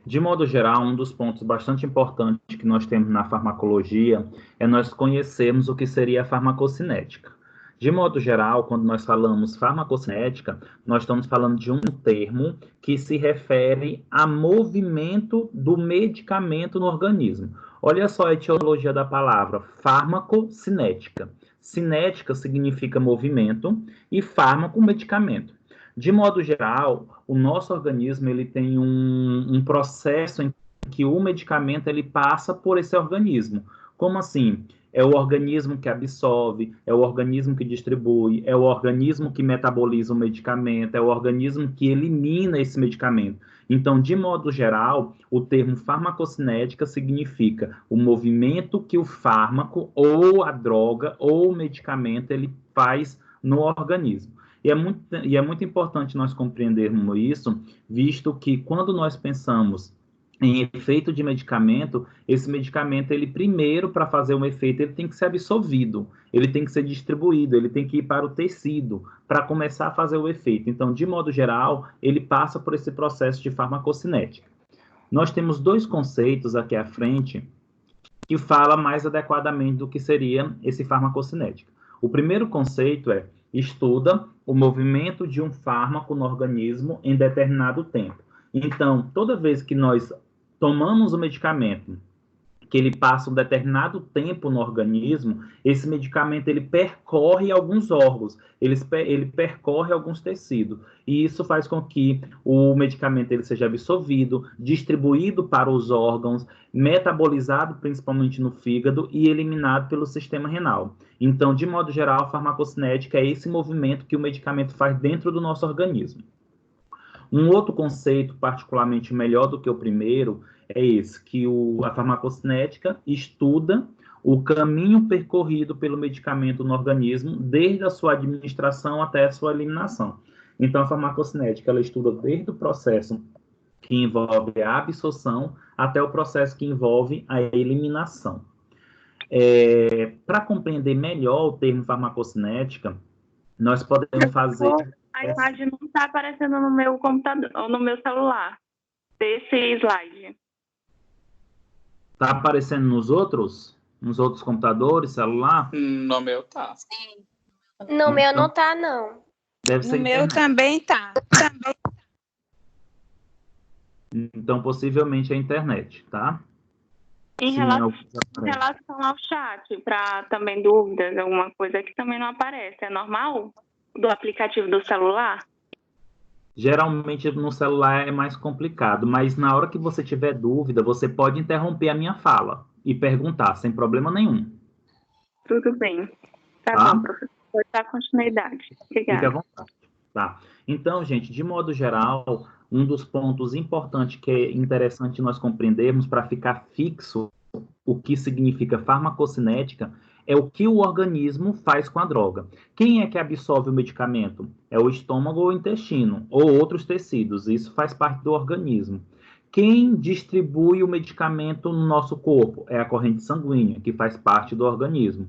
De modo geral, um dos pontos bastante importantes que nós temos na farmacologia é nós conhecermos o que seria a farmacocinética. De modo geral, quando nós falamos farmacocinética, nós estamos falando de um termo que se refere a movimento do medicamento no organismo. Olha só a etiologia da palavra, farmacocinética. Cinética significa movimento e fármaco, medicamento. De modo geral, o nosso organismo ele tem um processo em que o medicamento ele passa por esse organismo. Como assim? É o organismo que absorve, é o organismo que distribui, é o organismo que metaboliza o medicamento, é o organismo que elimina esse medicamento. Então, de modo geral, o termo farmacocinética significa o movimento que o fármaco, ou a droga, ou o medicamento, ele faz no organismo. E é muito importante nós compreendermos isso, visto que quando nós pensamos em efeito de medicamento, esse medicamento, ele primeiro, para fazer um efeito, ele tem que ser absorvido, ele tem que ser distribuído, ele tem que ir para o tecido, para começar a fazer o efeito. Então, de modo geral, ele passa por esse processo de farmacocinética. Nós temos dois conceitos aqui à frente que fala mais adequadamente do que seria esse farmacocinética. O primeiro conceito é estuda o movimento de um fármaco no organismo em determinado tempo. Então, toda vez que nós tomamos o medicamento, que ele passa um determinado tempo no organismo, esse medicamento ele percorre alguns órgãos, ele percorre alguns tecidos, e isso faz com que o medicamento ele seja absorvido, distribuído para os órgãos, metabolizado principalmente no fígado e eliminado pelo sistema renal. Então, de modo geral, a farmacocinética é esse movimento que o medicamento faz dentro do nosso organismo. Um outro conceito, particularmente melhor do que o primeiro, é esse, que a farmacocinética estuda o caminho percorrido pelo medicamento no organismo, desde a sua administração até a sua eliminação. Então, a farmacocinética, ela estuda desde o processo que envolve a absorção até o processo que envolve a eliminação. Para compreender melhor o termo farmacocinética, nós podemos fazer... A imagem não está aparecendo no meu computador, ou no meu celular, desse slide. Está aparecendo nos outros computadores, celular? No meu tá. Sim. No meu não tá, não. Deve ser No meu também tá. Então, possivelmente é a internet, tá? Em relação ao chat, para também dúvidas, alguma coisa que também não aparece, é normal do aplicativo do celular? Geralmente no celular é mais complicado, mas na hora que você tiver dúvida, você pode interromper a minha fala e perguntar, sem problema nenhum. Tudo bem. Tá bom, professor. Pode dar continuidade. Obrigada. Fique à vontade. Tá. Então, gente, de modo geral, um dos pontos importantes que é interessante nós compreendermos para ficar fixo o que significa farmacocinética é o que o organismo faz com a droga. Quem é que absorve o medicamento? É o estômago ou o intestino, ou outros tecidos. Isso faz parte do organismo. Quem distribui o medicamento no nosso corpo? É a corrente sanguínea, que faz parte do organismo.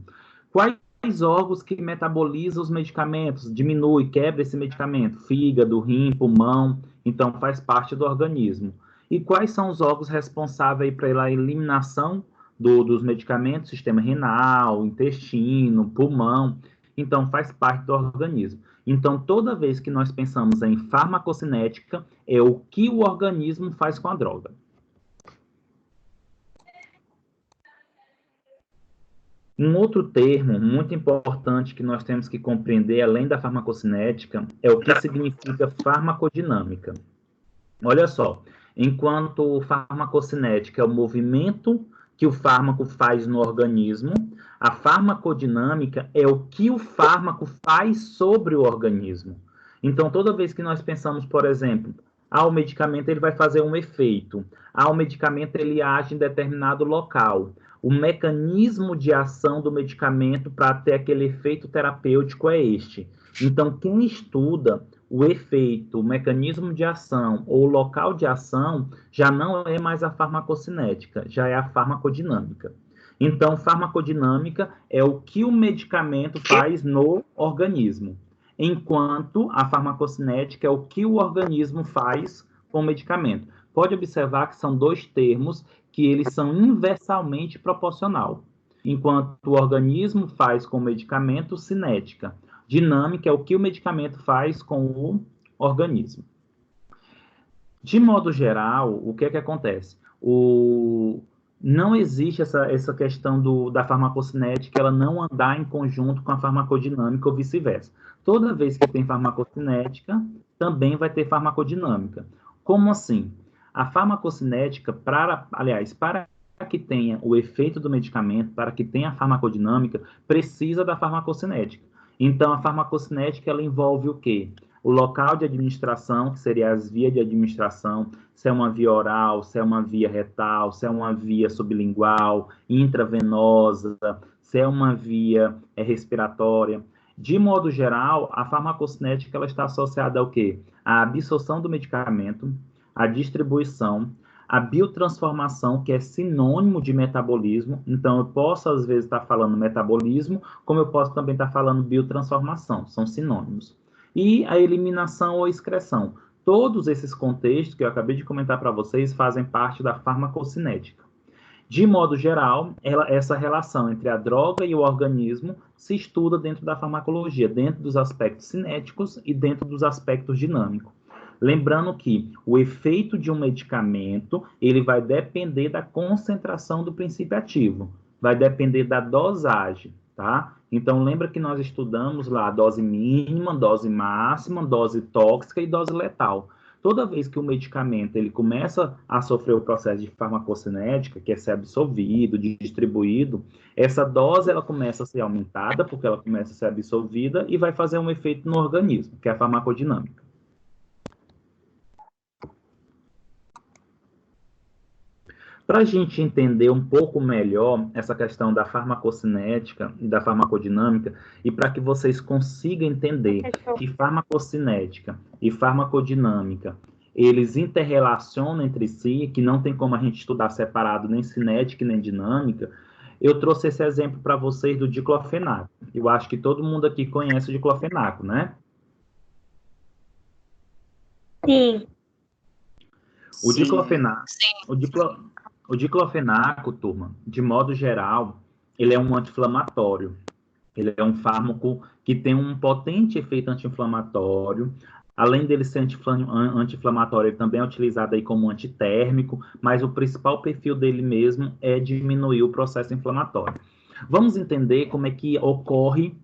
Quais órgãos que metabolizam os medicamentos? Diminui, quebra esse medicamento? Fígado, rim, pulmão. Então, faz parte do organismo. E quais são os órgãos responsáveis pela eliminação dos medicamentos? Sistema renal, intestino, pulmão. Então, faz parte do organismo. Então, toda vez que nós pensamos em farmacocinética, é o que o organismo faz com a droga. Um outro termo muito importante que nós temos que compreender, além da farmacocinética, é o que significa farmacodinâmica. Olha só, enquanto farmacocinética é o movimento que o fármaco faz no organismo, a farmacodinâmica é o que o fármaco faz sobre o organismo. Então, toda vez que nós pensamos, por exemplo, o medicamento ele vai fazer um efeito, o medicamento ele age em determinado local, o mecanismo de ação do medicamento para ter aquele efeito terapêutico é este. Então, quem estuda o efeito, o mecanismo de ação ou o local de ação já não é mais a farmacocinética, já é a farmacodinâmica. Então, farmacodinâmica é o que o medicamento faz no organismo, enquanto a farmacocinética é o que o organismo faz com o medicamento. Pode observar que são dois termos que eles são inversalmente proporcional. Enquanto o organismo faz com o medicamento cinética, dinâmica é o que o medicamento faz com o organismo. De modo geral, o que é que acontece? Não existe essa questão da farmacocinética, ela não andar em conjunto com a farmacodinâmica ou vice-versa. Toda vez que tem farmacocinética, também vai ter farmacodinâmica. Como assim? A farmacocinética, para que tenha o efeito do medicamento, para que tenha a farmacodinâmica, precisa da farmacocinética. Então, a farmacocinética, ela envolve o quê? O local de administração, que seria as vias de administração, se é uma via oral, se é uma via retal, se é uma via sublingual, intravenosa, se é uma via respiratória. De modo geral, a farmacocinética ela está associada ao quê? À absorção do medicamento, à distribuição, a biotransformação, que é sinônimo de metabolismo. Então, eu posso, às vezes, estar falando metabolismo, como eu posso também estar falando biotransformação, são sinônimos. E a eliminação ou excreção. Todos esses contextos que eu acabei de comentar para vocês fazem parte da farmacocinética. De modo geral, essa relação entre a droga e o organismo se estuda dentro da farmacologia, dentro dos aspectos cinéticos e dentro dos aspectos dinâmicos. Lembrando que o efeito de um medicamento, ele vai depender da concentração do princípio ativo, vai depender da dosagem, tá? Então, lembra que nós estudamos lá a dose mínima, dose máxima, dose tóxica e dose letal. Toda vez que o medicamento ele começa a sofrer o processo de farmacocinética, que é ser absorvido, distribuído, essa dose ela começa a ser aumentada, porque ela começa a ser absorvida e vai fazer um efeito no organismo, que é a farmacodinâmica. Para a gente entender um pouco melhor essa questão da farmacocinética e da farmacodinâmica, e para que vocês consigam entender que farmacocinética e farmacodinâmica, eles interrelacionam entre si, que não tem como a gente estudar separado nem cinética nem dinâmica, eu trouxe esse exemplo para vocês do diclofenaco. Eu acho que todo mundo aqui conhece o diclofenaco, né? Sim. O diclofenaco, turma, de modo geral, ele é um anti-inflamatório. Ele é um fármaco que tem um potente efeito anti-inflamatório. Além dele ser anti-inflamatório, ele também é utilizado aí como antitérmico, mas o principal perfil dele mesmo é diminuir o processo inflamatório. Vamos entender como é que ocorre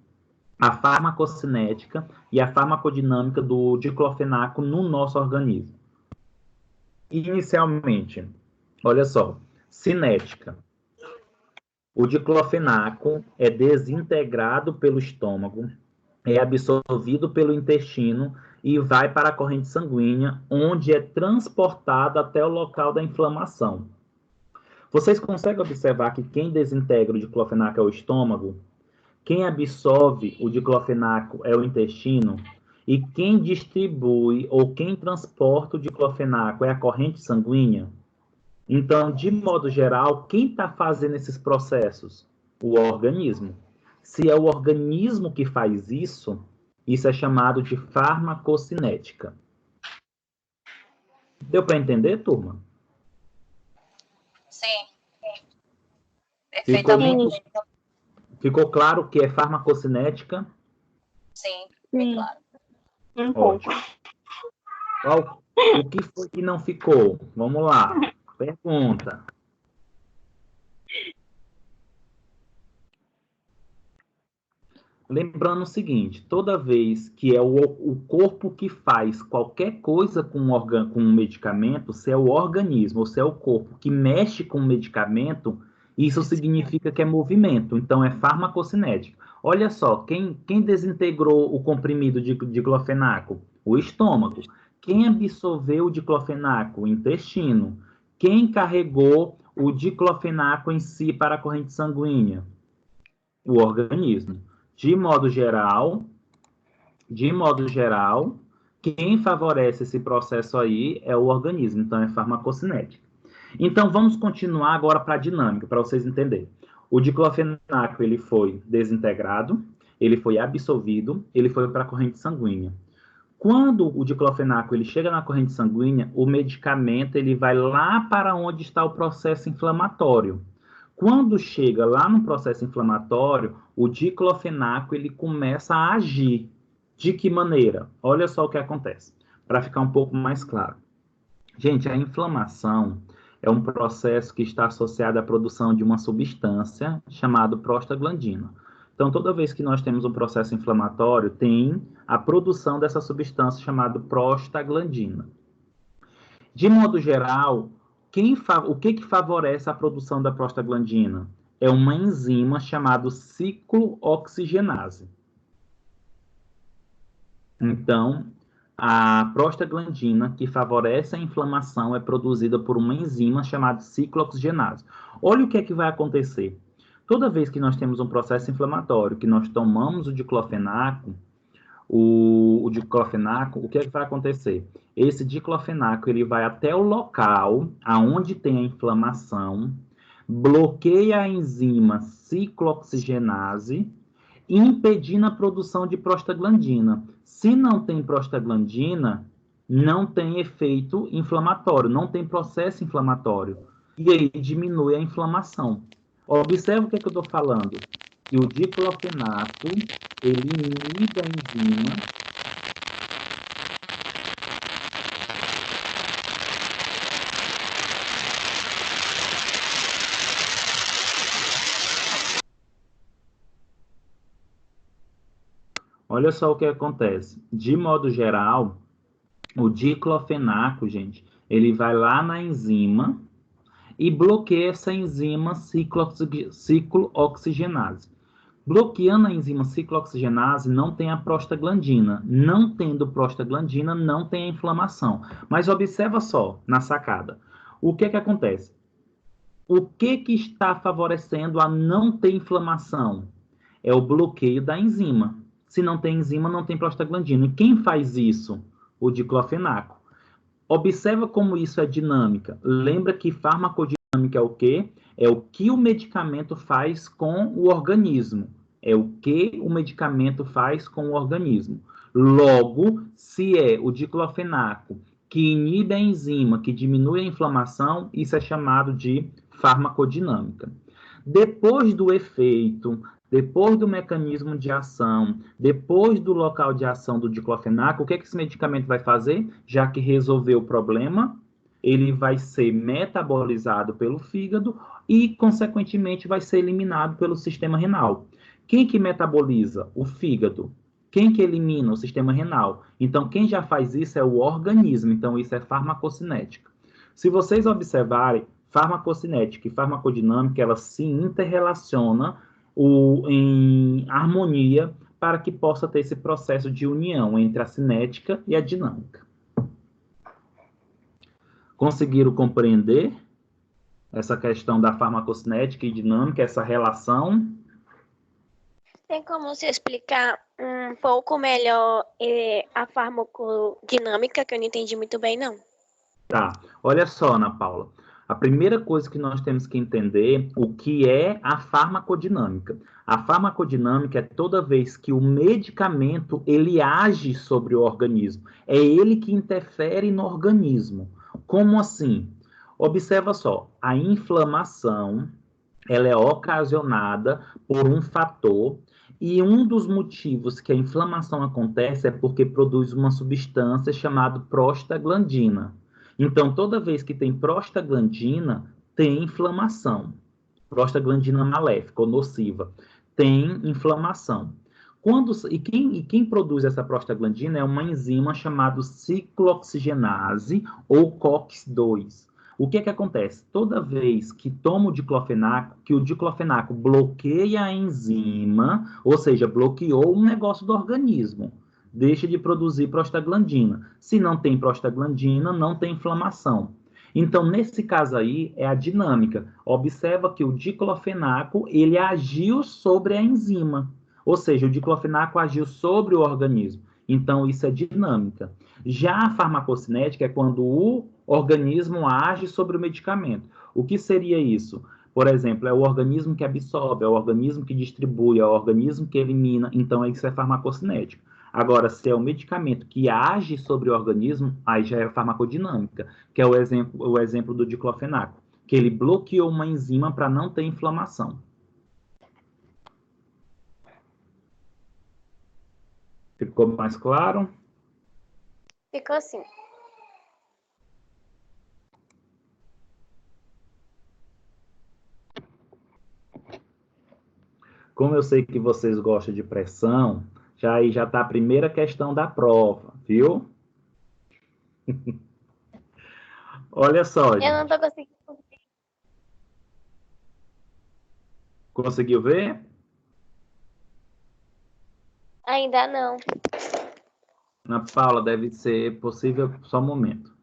a farmacocinética e a farmacodinâmica do diclofenaco no nosso organismo. Inicialmente, olha só, cinética. O diclofenaco é desintegrado pelo estômago, é absorvido pelo intestino e vai para a corrente sanguínea, onde é transportado até o local da inflamação. Vocês conseguem observar que quem desintegra o diclofenaco é o estômago? Quem absorve o diclofenaco é o intestino? E quem distribui ou quem transporta o diclofenaco é a corrente sanguínea? Então, de modo geral, quem está fazendo esses processos? O organismo. Se é o organismo que faz isso é chamado de farmacocinética. Deu para entender, turma? Sim. Perfeitamente. Ficou claro o que é farmacocinética? Sim, bem claro. Um pouco. O que foi que não ficou? Vamos lá. Pergunta. Lembrando o seguinte, toda vez que é o corpo que faz qualquer coisa com um medicamento, se é o organismo ou se é o corpo que mexe com o medicamento, isso significa que é movimento, então é farmacocinético. Olha só, quem desintegrou o comprimido de diclofenaco? O estômago. Quem absorveu o diclofenaco? O intestino. Quem carregou o diclofenaco em si para a corrente sanguínea? O organismo. De modo geral, quem favorece esse processo aí é o organismo, então é farmacocinética. Então, vamos continuar agora para a dinâmica, para vocês entenderem. O diclofenaco, ele foi desintegrado, ele foi absorvido, ele foi para a corrente sanguínea. Quando o diclofenaco ele chega na corrente sanguínea, o medicamento ele vai lá para onde está o processo inflamatório. Quando chega lá no processo inflamatório, o diclofenaco ele começa a agir. De que maneira? Olha só o que acontece, para ficar um pouco mais claro. Gente, a inflamação é um processo que está associado à produção de uma substância chamada prostaglandina. Então, toda vez que nós temos um processo inflamatório, tem a produção dessa substância chamada prostaglandina. De modo geral, o que favorece a produção da prostaglandina? É uma enzima chamada ciclooxigenase. Então, a prostaglandina, que favorece a inflamação, é produzida por uma enzima chamada ciclooxigenase. Olha o que é que vai acontecer. Toda vez que nós temos um processo inflamatório, que nós tomamos o diclofenaco, o que é que vai acontecer? Esse diclofenaco ele vai até o local aonde tem a inflamação, bloqueia a enzima ciclooxigenase, impedindo a produção de prostaglandina. Se não tem prostaglandina, não tem efeito inflamatório, não tem processo inflamatório. E aí diminui a inflamação. Observe o que eu estou falando. Que o diclofenaco, ele inibe a enzima. Olha só o que acontece. De modo geral, o diclofenaco, gente, ele vai lá na enzima e bloqueia essa enzima ciclooxigenase. Bloqueando a enzima ciclooxigenase, não tem a prostaglandina. Não tendo prostaglandina, não tem a inflamação. Mas observa só, na sacada. O que acontece? O que está favorecendo a não ter inflamação? É o bloqueio da enzima. Se não tem enzima, não tem prostaglandina. E quem faz isso? O diclofenaco. Observa como isso é dinâmica. Lembra que farmacodinâmica é o quê? É o que o medicamento faz com o organismo. É o que o medicamento faz com o organismo. Logo, se é o diclofenaco que inibe a enzima, que diminui a inflamação, isso é chamado de farmacodinâmica. Depois do efeito, depois do mecanismo de ação, depois do local de ação do diclofenaco, o que esse medicamento vai fazer? Já que resolveu o problema, ele vai ser metabolizado pelo fígado e, consequentemente, vai ser eliminado pelo sistema renal. Quem que metaboliza? O fígado. Quem que elimina? O sistema renal. Então, quem já faz isso é o organismo. Então, isso é farmacocinética. Se vocês observarem, farmacocinética e farmacodinâmica, elas se interrelacionam em harmonia para que possa ter esse processo de união entre a cinética e a dinâmica. Conseguiram compreender essa questão da farmacocinética e dinâmica, essa relação? Tem como você explicar um pouco melhor a farmacodinâmica, que eu não entendi muito bem, não? Tá, olha só, Ana Paula. A primeira coisa que nós temos que entender o que é a farmacodinâmica. A farmacodinâmica é toda vez que o medicamento ele age sobre o organismo. É ele que interfere no organismo. Como assim? Observa só, a inflamação ela é ocasionada por um fator e um dos motivos que a inflamação acontece é porque produz uma substância chamada prostaglandina. Então, toda vez que tem prostaglandina, tem inflamação. Prostaglandina maléfica ou nociva. Tem inflamação. Quem produz essa prostaglandina é uma enzima chamada ciclooxigenase ou COX-2. O que acontece? Toda vez que toma o diclofenaco, que o diclofenaco bloqueia a enzima, ou seja, bloqueou um negócio do organismo, deixa de produzir prostaglandina. Se não tem prostaglandina, não tem inflamação. Então, nesse caso aí, é a dinâmica. Observa que o diclofenaco, ele agiu sobre a enzima. Ou seja, o diclofenaco agiu sobre o organismo. Então, isso é dinâmica. Já a farmacocinética é quando o organismo age sobre o medicamento. O que seria isso? Por exemplo, é o organismo que absorve, é o organismo que distribui, é o organismo que elimina. Então, isso é farmacocinética. Agora, se é um medicamento que age sobre o organismo, aí já é farmacodinâmica, que é o exemplo do diclofenaco, que ele bloqueou uma enzima para não ter inflamação. Ficou mais claro? Ficou assim. Como eu sei que vocês gostam de pressão, aí já está a primeira questão da prova, viu? Olha só, Eu gente. não tô conseguindo. Conseguiu ver? Ainda não. Ana Paula, deve ser possível, só um momento.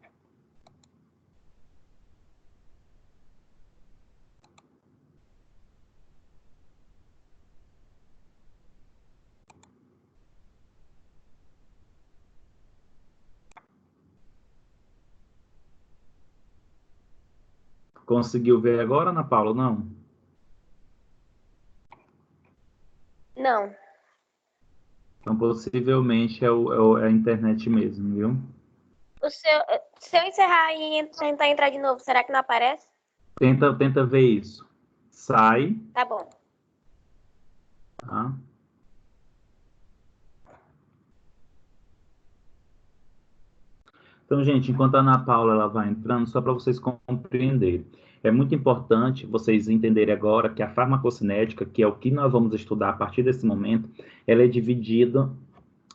Conseguiu ver agora, Ana Paula? Não? Não. Então, possivelmente é a internet mesmo, viu? Se eu encerrar e tentar entrar de novo, será que não aparece? Tenta ver isso. Sai, Tá bom. tá? Então, gente, enquanto a Ana Paula ela vai entrando, só para vocês compreenderem, é muito importante vocês entenderem agora que a farmacocinética, que é o que nós vamos estudar a partir desse momento, ela é dividida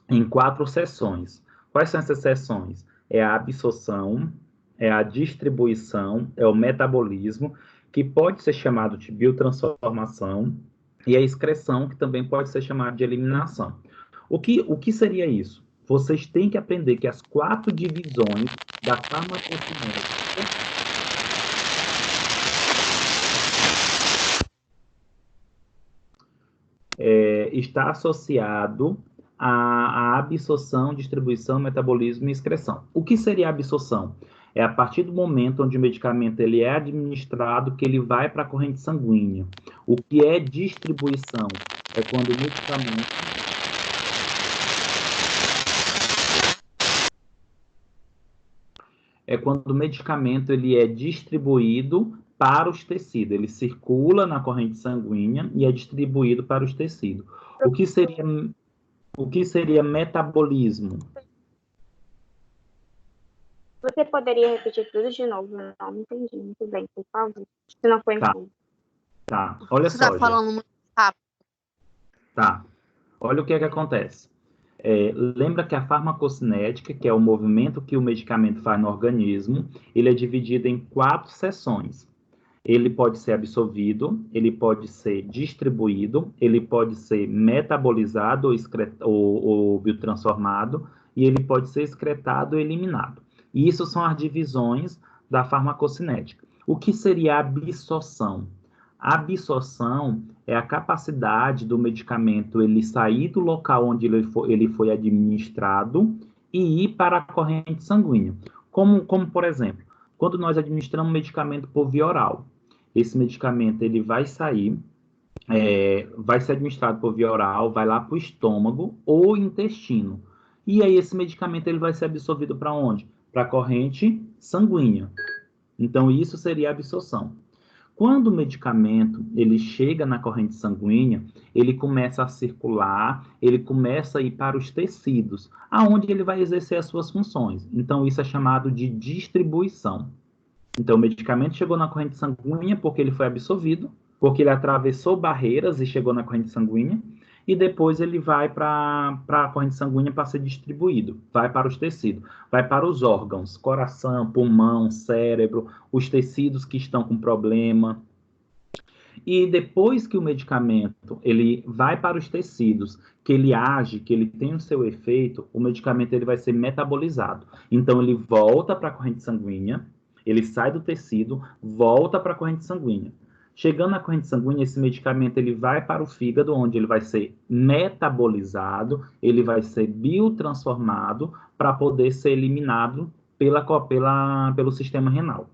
em 4 seções. Quais são essas seções? É a absorção, é a distribuição, é o metabolismo, que pode ser chamado de biotransformação, e a excreção, que também pode ser chamado de eliminação. O que seria isso? Vocês têm que aprender que as 4 divisões da farmacocinética está associado à absorção, distribuição, metabolismo e excreção. O que seria a absorção? É a partir do momento onde o medicamento ele é administrado que ele vai para a corrente sanguínea. O que é distribuição? É quando o medicamento ele é distribuído para os tecidos. Ele circula na corrente sanguínea e é distribuído para os tecidos. O que seria metabolismo? Você poderia repetir tudo de novo? Não entendi muito bem, por favor. Se não foi incluso. Tá. Olha Você só, está falando muito rápido. Tá. Olha o que acontece. Lembra que a farmacocinética, que é o movimento que o medicamento faz no organismo, ele é dividido em 4 seções. Ele pode ser absorvido, ele pode ser distribuído, ele pode ser metabolizado ou biotransformado, e ele pode ser excretado ou eliminado. E isso são as divisões da farmacocinética. O que seria a absorção? A absorção é a capacidade do medicamento ele sair do local onde ele foi administrado e ir para a corrente sanguínea. Como por exemplo, quando nós administramos medicamento por via oral, esse medicamento ele vai sair, vai ser administrado por via oral, vai lá para o estômago ou intestino. E aí esse medicamento ele vai ser absorvido para onde? Para a corrente sanguínea. Então isso seria a absorção. Quando o medicamento ele chega na corrente sanguínea, ele começa a circular, ele começa a ir para os tecidos, aonde ele vai exercer as suas funções. Então, isso é chamado de distribuição. Então, o medicamento chegou na corrente sanguínea porque ele foi absorvido, porque ele atravessou barreiras e chegou na corrente sanguínea, e depois ele vai para a corrente sanguínea para ser distribuído, vai para os tecidos, vai para os órgãos, coração, pulmão, cérebro, os tecidos que estão com problema. E depois que o medicamento ele vai para os tecidos, que ele age, que ele tem o seu efeito, o medicamento ele vai ser metabolizado. Então ele volta para a corrente sanguínea, ele sai do tecido, volta para a corrente sanguínea. Chegando na corrente sanguínea, esse medicamento ele vai para o fígado, onde ele vai ser metabolizado, ele vai ser biotransformado para poder ser eliminado pelo sistema renal.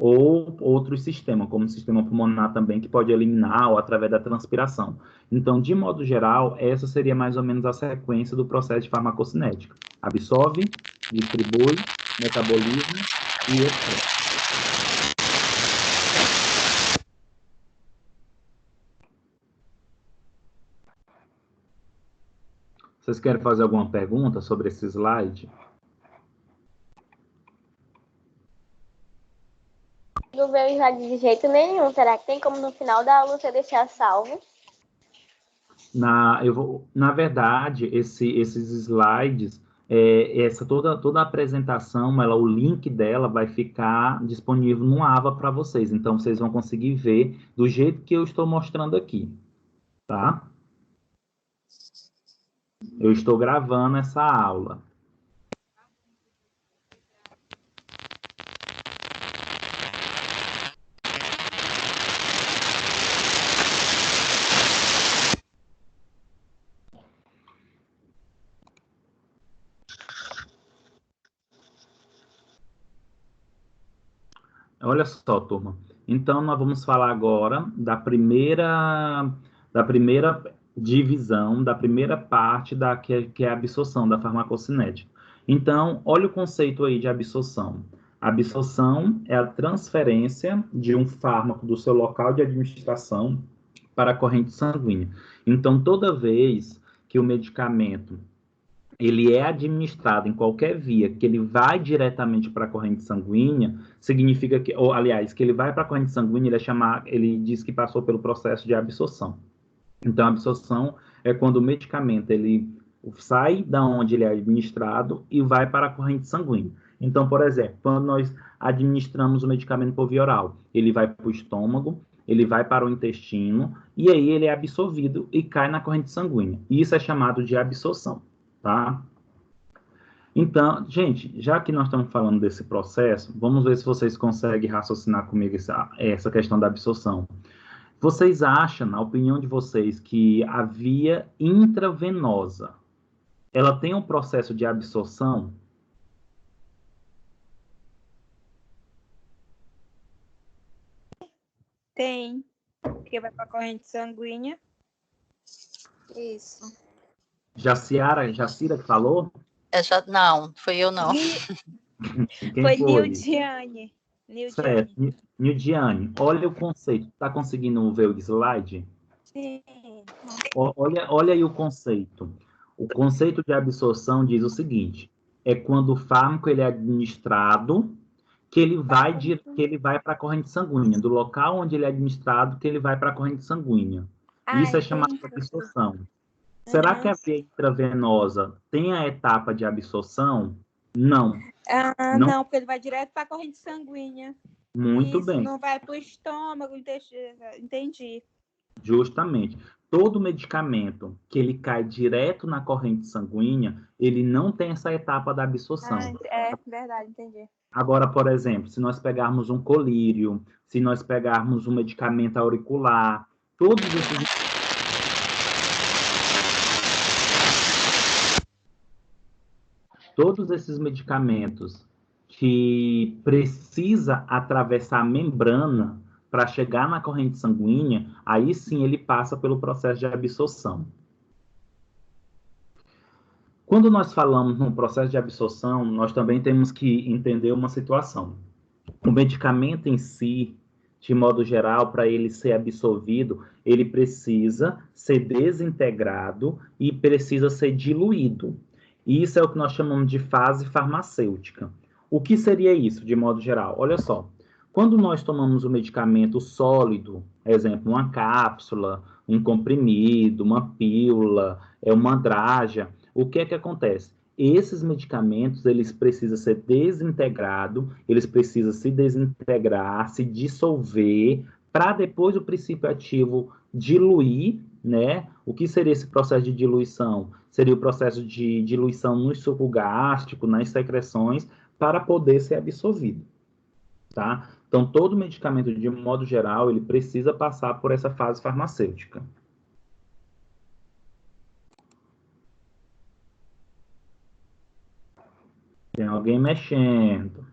ou outros sistemas, como o sistema pulmonar também, que pode eliminar ou através da transpiração. Então, de modo geral, essa seria mais ou menos a sequência do processo de farmacocinética. Absorve, distribui, metabolismo e excreta. Vocês querem fazer alguma pergunta sobre esse slide? Não veio o slide de jeito nenhum. Será que tem como no final da aula você deixar salvo? Na verdade, esses slides, essa toda a apresentação, o link dela vai ficar disponível no Ava para vocês. Então, vocês vão conseguir ver do jeito que eu estou mostrando aqui, tá? Eu estou gravando essa aula. Olha só, turma. Então, nós vamos falar agora da primeira divisão, da primeira parte que é a absorção da farmacocinética. Então, olha o conceito aí de absorção. A absorção é a transferência de um fármaco do seu local de administração para a corrente sanguínea. Então, toda vez que o medicamento ele é administrado em qualquer via, que ele vai diretamente para a corrente sanguínea, significa que, ou aliás, que ele vai para a corrente sanguínea, ele diz que passou pelo processo de absorção. Então, a absorção é quando o medicamento ele sai da onde ele é administrado e vai para a corrente sanguínea. Então, por exemplo, quando nós administramos o medicamento por via oral, ele vai para o estômago, ele vai para o intestino e aí ele é absorvido e cai na corrente sanguínea. Isso é chamado de absorção, tá? Então, gente, já que nós estamos falando desse processo, vamos ver se vocês conseguem raciocinar comigo essa questão da absorção. Vocês acham, na opinião de vocês, que a via intravenosa, ela tem um processo de absorção? Tem, porque vai para a corrente sanguínea. Isso. Jacira que falou? Não, fui eu não. Quem Foi foi? Nildiane. Certo. Nildiane, olha o conceito. Está conseguindo ver o slide? Sim. Olha aí o conceito. O conceito de absorção diz o seguinte: é quando o fármaco ele é administrado, que ele vai para a corrente sanguínea, do local onde ele é administrado, que ele vai para a corrente sanguínea. Isso é chamado de absorção. Será que a via intravenosa tem a etapa de absorção? Não. Não, porque ele vai direto para a corrente sanguínea. Muito Isso, bem. não vai para o estômago, entendi. Justamente. Todo medicamento que ele cai direto na corrente sanguínea, ele não tem essa etapa da absorção. É verdade, entendi. Agora, por exemplo, se nós pegarmos um colírio, se nós pegarmos um medicamento auricular, todos esses medicamentos que precisa atravessar a membrana para chegar na corrente sanguínea, aí sim ele passa pelo processo de absorção. Quando nós falamos no processo de absorção, nós também temos que entender uma situação. O medicamento em si, de modo geral, para ele ser absorvido, ele precisa ser desintegrado e precisa ser diluído. E isso é o que nós chamamos de fase farmacêutica. O que seria isso, de modo geral? Olha só, quando nós tomamos um medicamento sólido, exemplo, uma cápsula, um comprimido, uma pílula, uma draga, o que é que acontece? Esses medicamentos, eles precisam ser desintegrados, eles precisam se desintegrar, se dissolver, para depois o princípio ativo diluir, né? O que seria esse processo de diluição? Seria o processo de diluição no suco gástrico, nas secreções, para poder ser absorvido, tá? Então, todo medicamento, de um modo geral, ele precisa passar por essa fase farmacêutica. Tem alguém mexendo.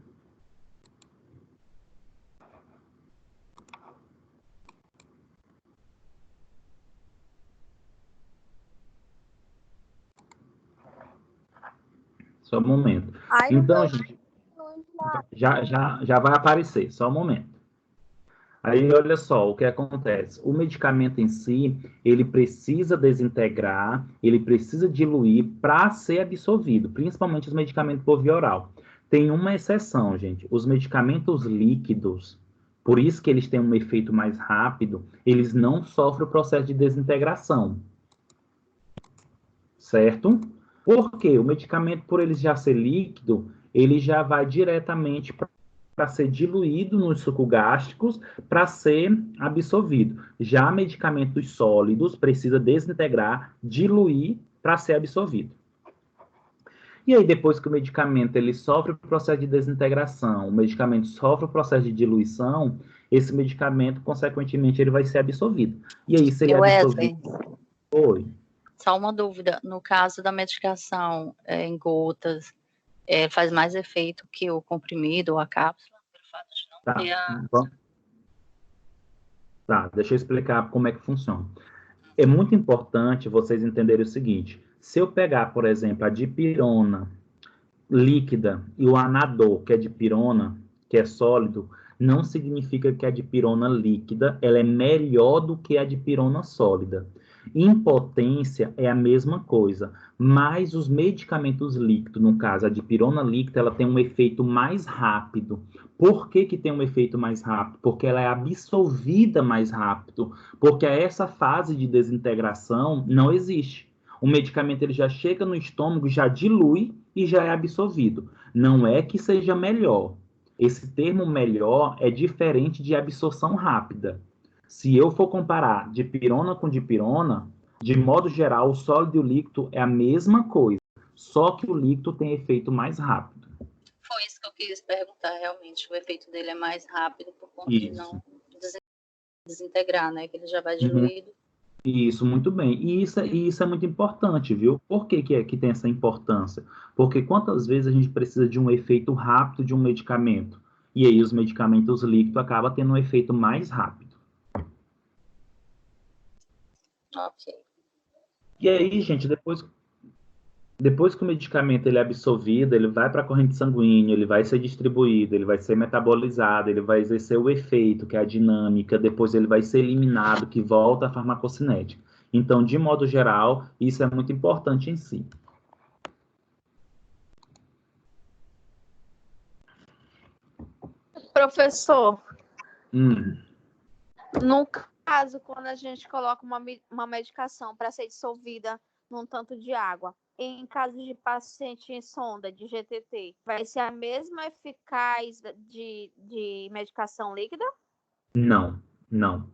Só um momento. Ai, Então, gente, já vai aparecer, só um momento. Aí, olha só, o que acontece? O medicamento em si, ele precisa desintegrar, ele precisa diluir para ser absorvido, principalmente os medicamentos por via oral. Tem uma exceção, gente. Os medicamentos líquidos, por isso que eles têm um efeito mais rápido, eles não sofrem o processo de desintegração, certo? Porque o medicamento, por ele já ser líquido, ele já vai diretamente para ser diluído nos sucos gástricos para ser absorvido. Já medicamentos sólidos precisa desintegrar, diluir para ser absorvido. E aí, depois que o medicamento ele sofre o processo de desintegração, o medicamento sofre o processo de diluição, esse medicamento, consequentemente, ele vai ser absorvido. E aí, se ele é absorvido... Oi. Só uma dúvida, no caso da medicação em gotas, faz mais efeito que o comprimido ou a cápsula, pelo fato de não ter a... Tá, deixa eu explicar como é que funciona. É muito importante vocês entenderem o seguinte: se eu pegar, por exemplo, a dipirona líquida e o anador, que é dipirona, que é sólido, não significa que a dipirona líquida ela é melhor do que a dipirona sólida. Impotência é a mesma coisa, mas os medicamentos líquidos, no caso a dipirona líquida, ela tem um efeito mais rápido. Por que que tem um efeito mais rápido? Porque ela é absorvida mais rápido, porque essa fase de desintegração não existe. O medicamento ele já chega no estômago, já dilui e já é absorvido. Não é que seja melhor. Esse termo melhor é diferente de absorção rápida. Se eu for comparar dipirona com dipirona, de modo geral, o sólido e o líquido é a mesma coisa, só que o líquido tem efeito mais rápido. Foi isso que eu quis perguntar, realmente. O efeito dele é mais rápido por conta de não desintegrar, né? Que ele já vai diluído. Isso, muito bem. E isso é muito importante, viu? Por que que tem essa importância? Porque quantas vezes a gente precisa de um efeito rápido de um medicamento? E aí os medicamentos líquidos acabam tendo um efeito mais rápido. Ok. E aí, gente, depois que o medicamento ele é absorvido, ele vai para a corrente sanguínea, ele vai ser distribuído, ele vai ser metabolizado, ele vai exercer o efeito, que é a dinâmica, depois ele vai ser eliminado, que volta à farmacocinética. Então, de modo geral, isso é muito importante em si. Professor, Hum. no caso, quando a gente coloca uma medicação para ser dissolvida num tanto de água, em caso de paciente em sonda de GTT, vai ser a mesma eficaz de medicação líquida? Não, não.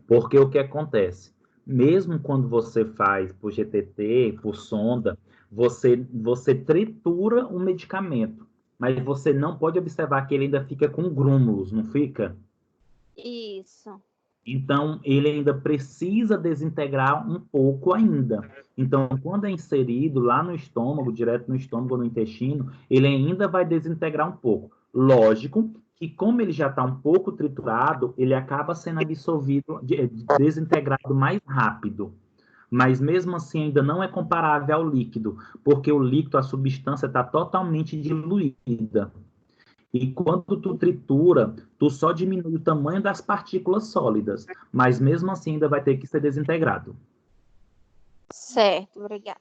Porque o que acontece? Mesmo quando você faz por GTT, por sonda, você tritura o medicamento, mas você não pode observar que ele ainda fica com grúmulos, não fica? Isso. Então, ele ainda precisa desintegrar um pouco ainda. Então, quando é inserido lá no estômago, direto no estômago, no intestino, ele ainda vai desintegrar um pouco. Lógico que, como ele já está um pouco triturado, ele acaba sendo absorvido, desintegrado mais rápido. Mas mesmo assim ainda não é comparável ao líquido, porque o líquido, a substância está totalmente diluída. E quando tu tritura, tu só diminui o tamanho das partículas sólidas, mas mesmo assim ainda vai ter que ser desintegrado. Certo, obrigada.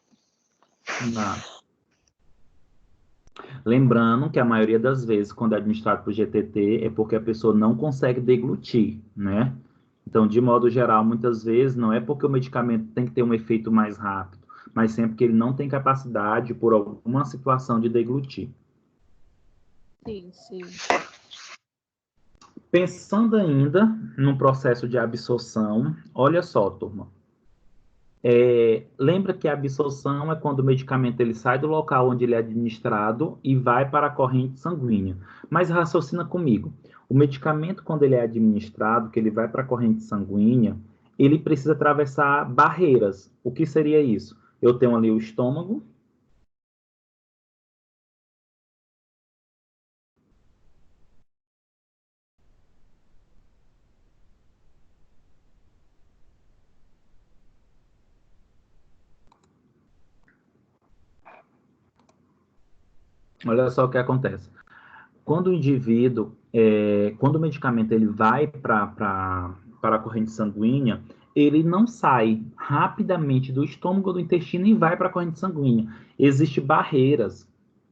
Lembrando que a maioria das vezes, quando é administrado por GTT, é porque a pessoa não consegue deglutir, né? Então, de modo geral, muitas vezes, não é porque o medicamento tem que ter um efeito mais rápido, mas sempre que ele não tem capacidade, por alguma situação, de deglutir. Sim, sim. Pensando ainda no processo de absorção, olha só, turma. Lembra que a absorção é quando o medicamento ele sai do local onde ele é administrado e vai para a corrente sanguínea. Mas raciocina comigo. O medicamento, quando ele é administrado, que ele vai para a corrente sanguínea, ele precisa atravessar barreiras. O que seria isso? Eu tenho ali o estômago. Olha só o que acontece. Quando o indivíduo, quando o medicamento ele vai para a corrente sanguínea, ele não sai rapidamente do estômago, do intestino e vai para a corrente sanguínea. Existem barreiras.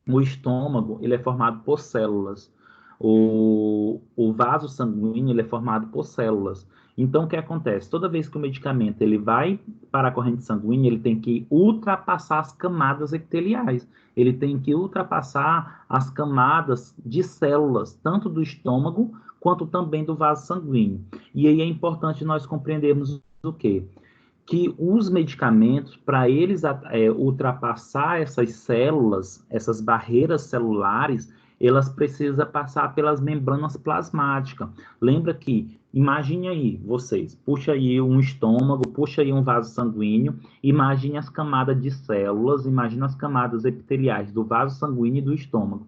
O estômago, ele é formado por células. O vaso sanguíneo, ele é formado por células. Então, o que acontece? Toda vez que o medicamento ele vai para a corrente sanguínea, ele tem que ultrapassar as camadas epiteliais. Ele tem que ultrapassar as camadas de células, tanto do estômago quanto também do vaso sanguíneo. E aí é importante nós compreendermos o quê? Que os medicamentos, para eles ultrapassar essas células, essas barreiras celulares, elas precisam passar pelas membranas plasmáticas. Lembra que, imagine aí, vocês, puxa aí um estômago, puxa aí um vaso sanguíneo, imagine as camadas de células, imagine as camadas epiteliais do vaso sanguíneo e do estômago.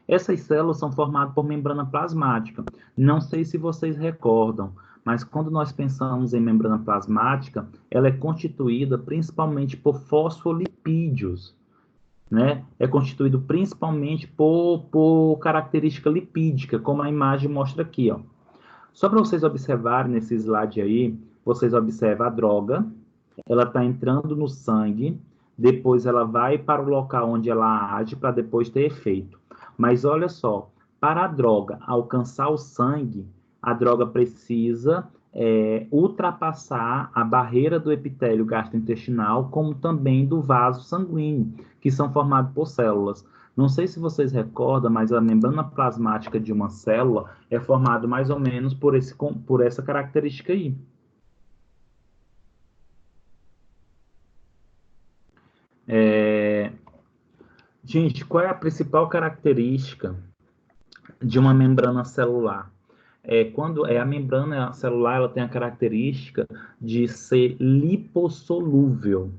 Essas células são formadas por membrana plasmática. Não sei se vocês recordam, mas quando nós pensamos em membrana plasmática, ela é constituída principalmente por fosfolipídios, né? É constituído principalmente por característica lipídica, como a imagem mostra aqui, ó. Só para vocês observarem nesse slide aí, vocês observam a droga, ela está entrando no sangue, depois ela vai para o local onde ela age para depois ter efeito. Mas olha só, para a droga alcançar o sangue, a droga precisa ultrapassar a barreira do epitélio gastrointestinal, como também do vaso sanguíneo, que são formados por células. Não sei se vocês recordam, mas a membrana plasmática de uma célula é formada mais ou menos por essa característica aí. Gente, qual é a principal característica de uma membrana celular? Quando a membrana celular, ela tem a característica de ser lipossolúvel.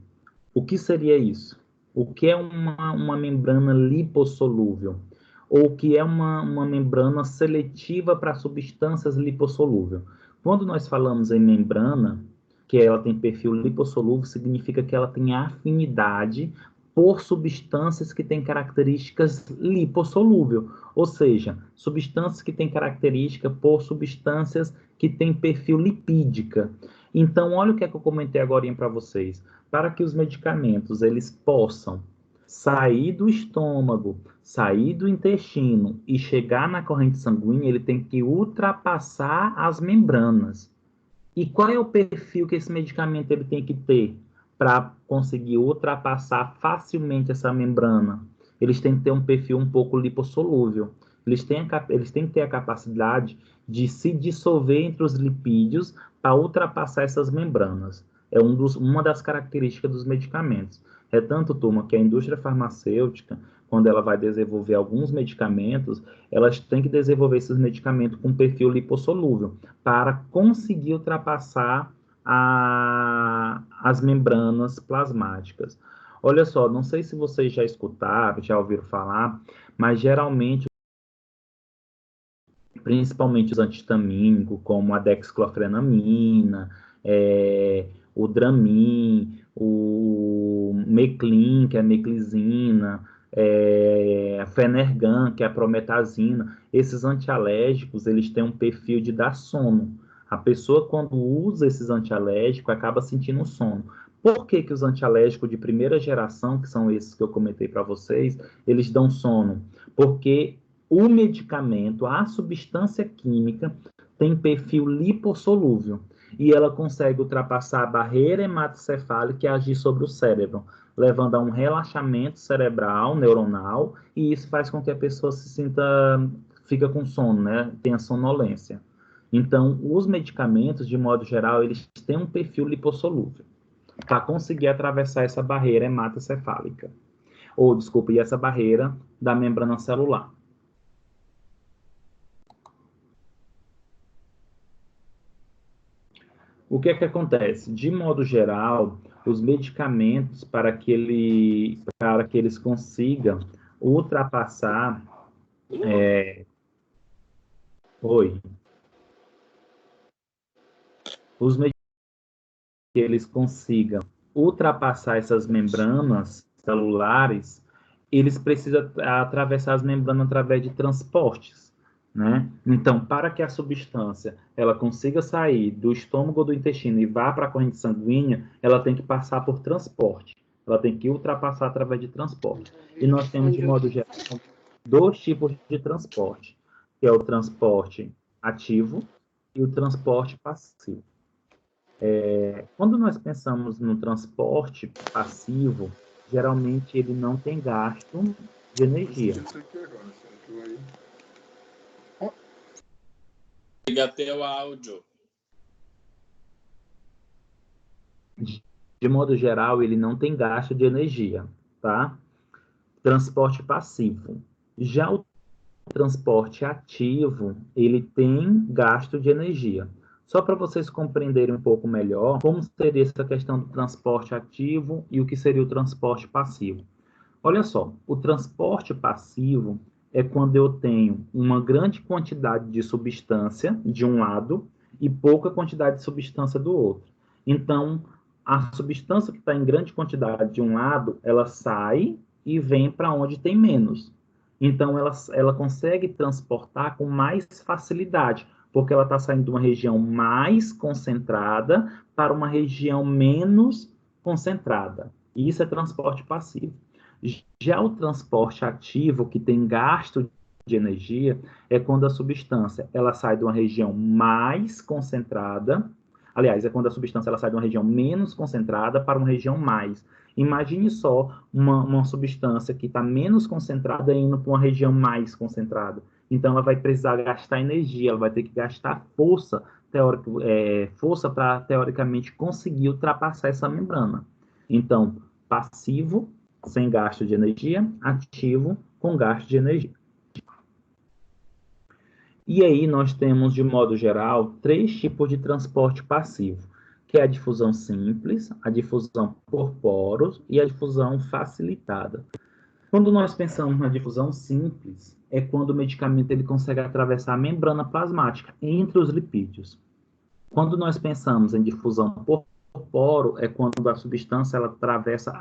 O que seria isso? O que é uma membrana lipossolúvel? Ou o que é uma membrana seletiva para substâncias lipossolúveis? Quando nós falamos em membrana, que ela tem perfil lipossolúvel, significa que ela tem afinidade por substâncias que têm características lipossolúvel, ou seja, substâncias que têm característica por substâncias que têm perfil lipídica. Então, olha o que é que eu comentei agora para vocês. Para que os medicamentos eles possam sair do estômago, sair do intestino e chegar na corrente sanguínea, ele tem que ultrapassar as membranas. E qual é o perfil que esse medicamento ele tem que ter para conseguir ultrapassar facilmente essa membrana? Eles têm que ter um perfil um pouco lipossolúvel. Eles têm que ter a capacidade de se dissolver entre os lipídios para ultrapassar essas membranas. É uma das características dos medicamentos. É tanto, turma, que a indústria farmacêutica, quando ela vai desenvolver alguns medicamentos, elas têm que desenvolver esses medicamentos com perfil lipossolúvel para conseguir ultrapassar as membranas plasmáticas. Olha só, não sei se vocês já escutaram, já ouviram falar, mas geralmente, principalmente os antihistamínicos, como a dexclofenamina, o Dramin, o Meclin, que é a meclizina, a Fenergan, que é a prometazina, esses antialérgicos, eles têm um perfil de dar sono. A pessoa, quando usa esses antialérgicos, acaba sentindo sono. Por que que os antialérgicos de primeira geração, que são esses que eu comentei para vocês, eles dão sono? Porque o medicamento, a substância química, tem perfil lipossolúvel e ela consegue ultrapassar a barreira hematocefálica e agir sobre o cérebro, levando a um relaxamento cerebral, neuronal, e isso faz com que a pessoa fica com sono, né? Tenha sonolência. Então, os medicamentos, de modo geral, eles têm um perfil lipossolúvel para conseguir atravessar essa barreira hematocefálica, ou, desculpe, essa barreira da membrana celular. O que é que acontece? De modo geral, os medicamentos, para que eles consigam ultrapassar... Oi. Os medicamentos que eles consigam ultrapassar essas membranas celulares, eles precisam atravessar as membranas através de transportes, né? Então, para que a substância ela consiga sair do estômago ou do intestino e vá para a corrente sanguínea, ela tem que passar por transporte. Ela tem que ultrapassar através de transporte. E nós temos, de modo geral, 2 tipos de transporte, que é o transporte ativo e o transporte passivo. Quando nós pensamos no transporte passivo, geralmente ele não tem gasto de energia. Liga teu áudio. De modo geral, ele não tem gasto de energia, tá? Transporte passivo. Já o transporte ativo, ele tem gasto de energia. Só para vocês compreenderem um pouco melhor como seria essa questão do transporte ativo e o que seria o transporte passivo. Olha só, o transporte passivo é quando eu tenho uma grande quantidade de substância de um lado e pouca quantidade de substância do outro. Então, a substância que está em grande quantidade de um lado, ela sai e vem para onde tem menos. Então, ela consegue transportar com mais facilidade, porque ela está saindo de uma região mais concentrada para uma região menos concentrada. E isso é transporte passivo. Já o transporte ativo, que tem gasto de energia, é quando a substância ela sai de uma região mais concentrada. Aliás, é quando a substância ela sai de uma região menos concentrada para uma região mais. Imagine só uma substância que está menos concentrada indo para uma região mais concentrada. Então, ela vai precisar gastar energia, ela vai ter que gastar força para, teoricamente, conseguir ultrapassar essa membrana. Então, passivo, sem gasto de energia, ativo, com gasto de energia. E aí nós temos, de modo geral, 3 tipos de transporte passivo, que é a difusão simples, a difusão por poros e a difusão facilitada. Quando nós pensamos na difusão simples, é quando o medicamento ele consegue atravessar a membrana plasmática entre os lipídios. Quando nós pensamos em difusão por poro, é quando a substância ela atravessa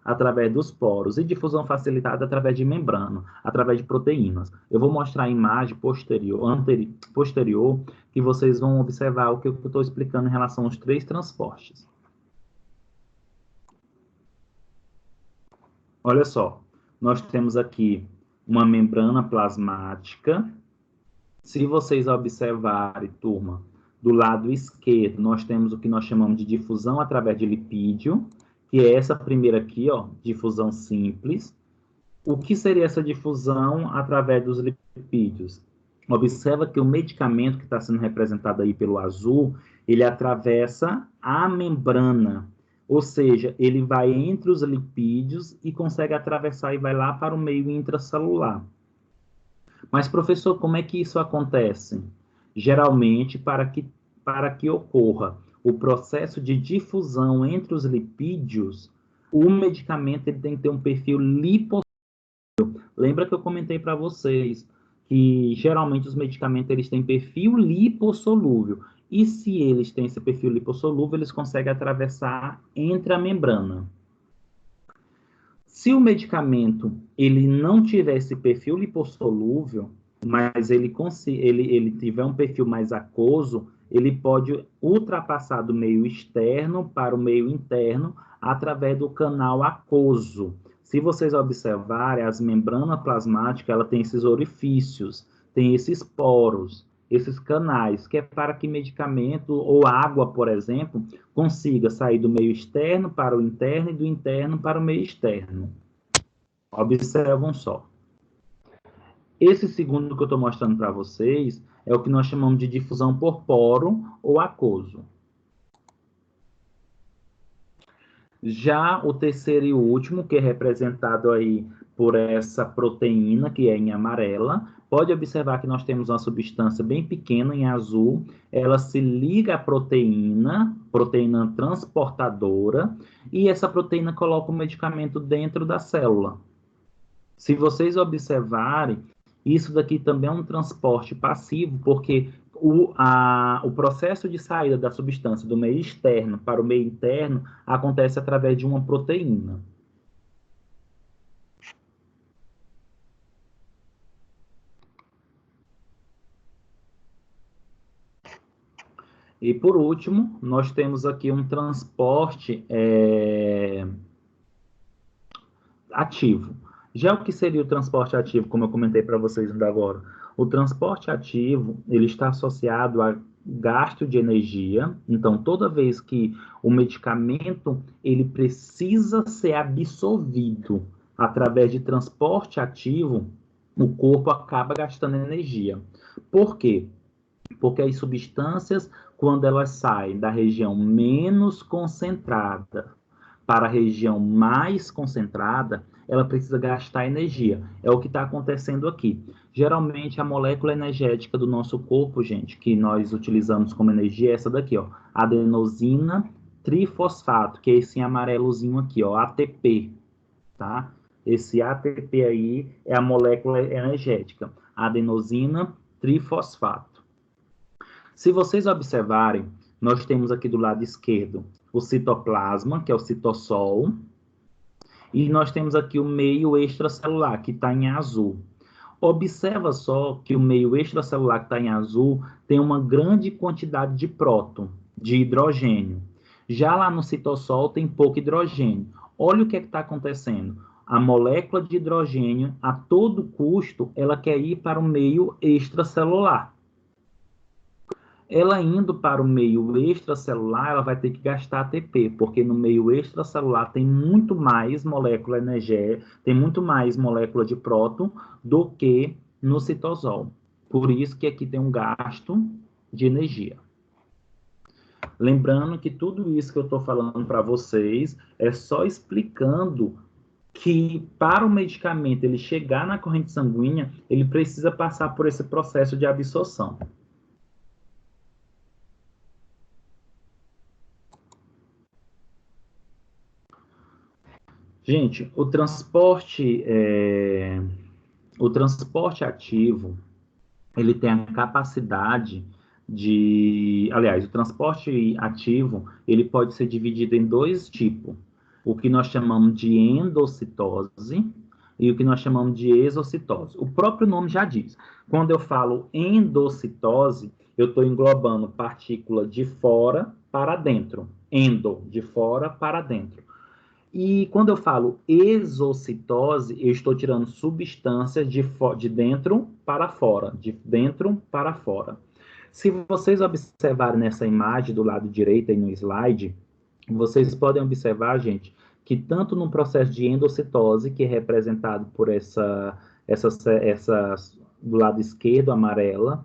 através dos poros, e difusão facilitada através de membrana, através de proteínas. Eu vou mostrar a imagem posterior, que vocês vão observar o que eu estou explicando em relação aos 3 transportes. Olha só, nós temos aqui uma membrana plasmática. Se vocês observarem, turma, do lado esquerdo, nós temos o que nós chamamos de difusão através de lipídio, que é essa primeira aqui, ó, difusão simples. O que seria essa difusão através dos lipídios? Observa que o medicamento que está sendo representado aí pelo azul, ele atravessa a membrana, ou seja, ele vai entre os lipídios e consegue atravessar e vai lá para o meio intracelular. Mas, professor, como é que isso acontece? Geralmente, para que ocorra o processo de difusão entre os lipídios, o medicamento ele tem que ter um perfil lipossolúvel. Lembra que eu comentei para vocês que geralmente os medicamentos eles têm perfil lipossolúvel. E se eles têm esse perfil lipossolúvel, eles conseguem atravessar entre a membrana. Se o medicamento ele não tiver esse perfil lipossolúvel, mas ele tiver um perfil mais aquoso, ele pode ultrapassar do meio externo para o meio interno através do canal aquoso. Se vocês observarem, as membranas plasmáticas, ela tem esses orifícios, tem esses poros, esses canais, que é para que medicamento ou água, por exemplo, consiga sair do meio externo para o interno e do interno para o meio externo. Observam só. Esse segundo que eu estou mostrando para vocês é o que nós chamamos de difusão por poro ou aquoso. Já o terceiro e último, que é representado aí por essa proteína, que é em amarela, pode observar que nós temos uma substância bem pequena em azul, ela se liga à proteína transportadora, e essa proteína coloca o medicamento dentro da célula. Se vocês observarem, isso daqui também é um transporte passivo, porque o processo de saída da substância do meio externo para o meio interno acontece através de uma proteína. E por último, nós temos aqui um transporte ativo. Já o que seria o transporte ativo, como eu comentei para vocês ainda agora? O transporte ativo, ele está associado a gasto de energia. Então, toda vez que o medicamento ele precisa ser absorvido através de transporte ativo, o corpo acaba gastando energia. Por quê? Porque as substâncias, quando elas saem da região menos concentrada para a região mais concentrada, ela precisa gastar energia. É o que está acontecendo aqui. Geralmente, a molécula energética do nosso corpo, gente, que nós utilizamos como energia é essa daqui, ó, adenosina trifosfato, que é esse amarelozinho aqui, ó, ATP, tá? Esse ATP aí é a molécula energética, adenosina trifosfato. Se vocês observarem, nós temos aqui do lado esquerdo o citoplasma, que é o citossol, e nós temos aqui o meio extracelular, que está em azul. Observa só que o meio extracelular que está em azul tem uma grande quantidade de próton, de hidrogênio. Já lá no citossol tem pouco hidrogênio. Olha o que está acontecendo. A molécula de hidrogênio, a todo custo, ela quer ir para o meio extracelular. Ela indo para o meio extracelular, ela vai ter que gastar ATP, porque no meio extracelular tem muito mais molécula energética, tem muito mais molécula de próton do que no citosol. Por isso que aqui tem um gasto de energia. Lembrando que tudo isso que eu estou falando para vocês é só explicando que para o medicamento ele chegar na corrente sanguínea, ele precisa passar por esse processo de absorção. Gente, o transporte ativo, ele tem a capacidade de, aliás, o transporte ativo, ele pode ser dividido em dois tipos, o que nós chamamos de endocitose e o que nós chamamos de exocitose. O próprio nome já diz. Quando eu falo endocitose, eu estou englobando partícula de fora para dentro. Endo, de fora para dentro. E quando eu falo exocitose, eu estou tirando substâncias de dentro para fora, de dentro para fora. Se vocês observarem nessa imagem do lado direito aí no slide, vocês podem observar, gente, que tanto no processo de endocitose, que é representado por essa do lado esquerdo, amarela,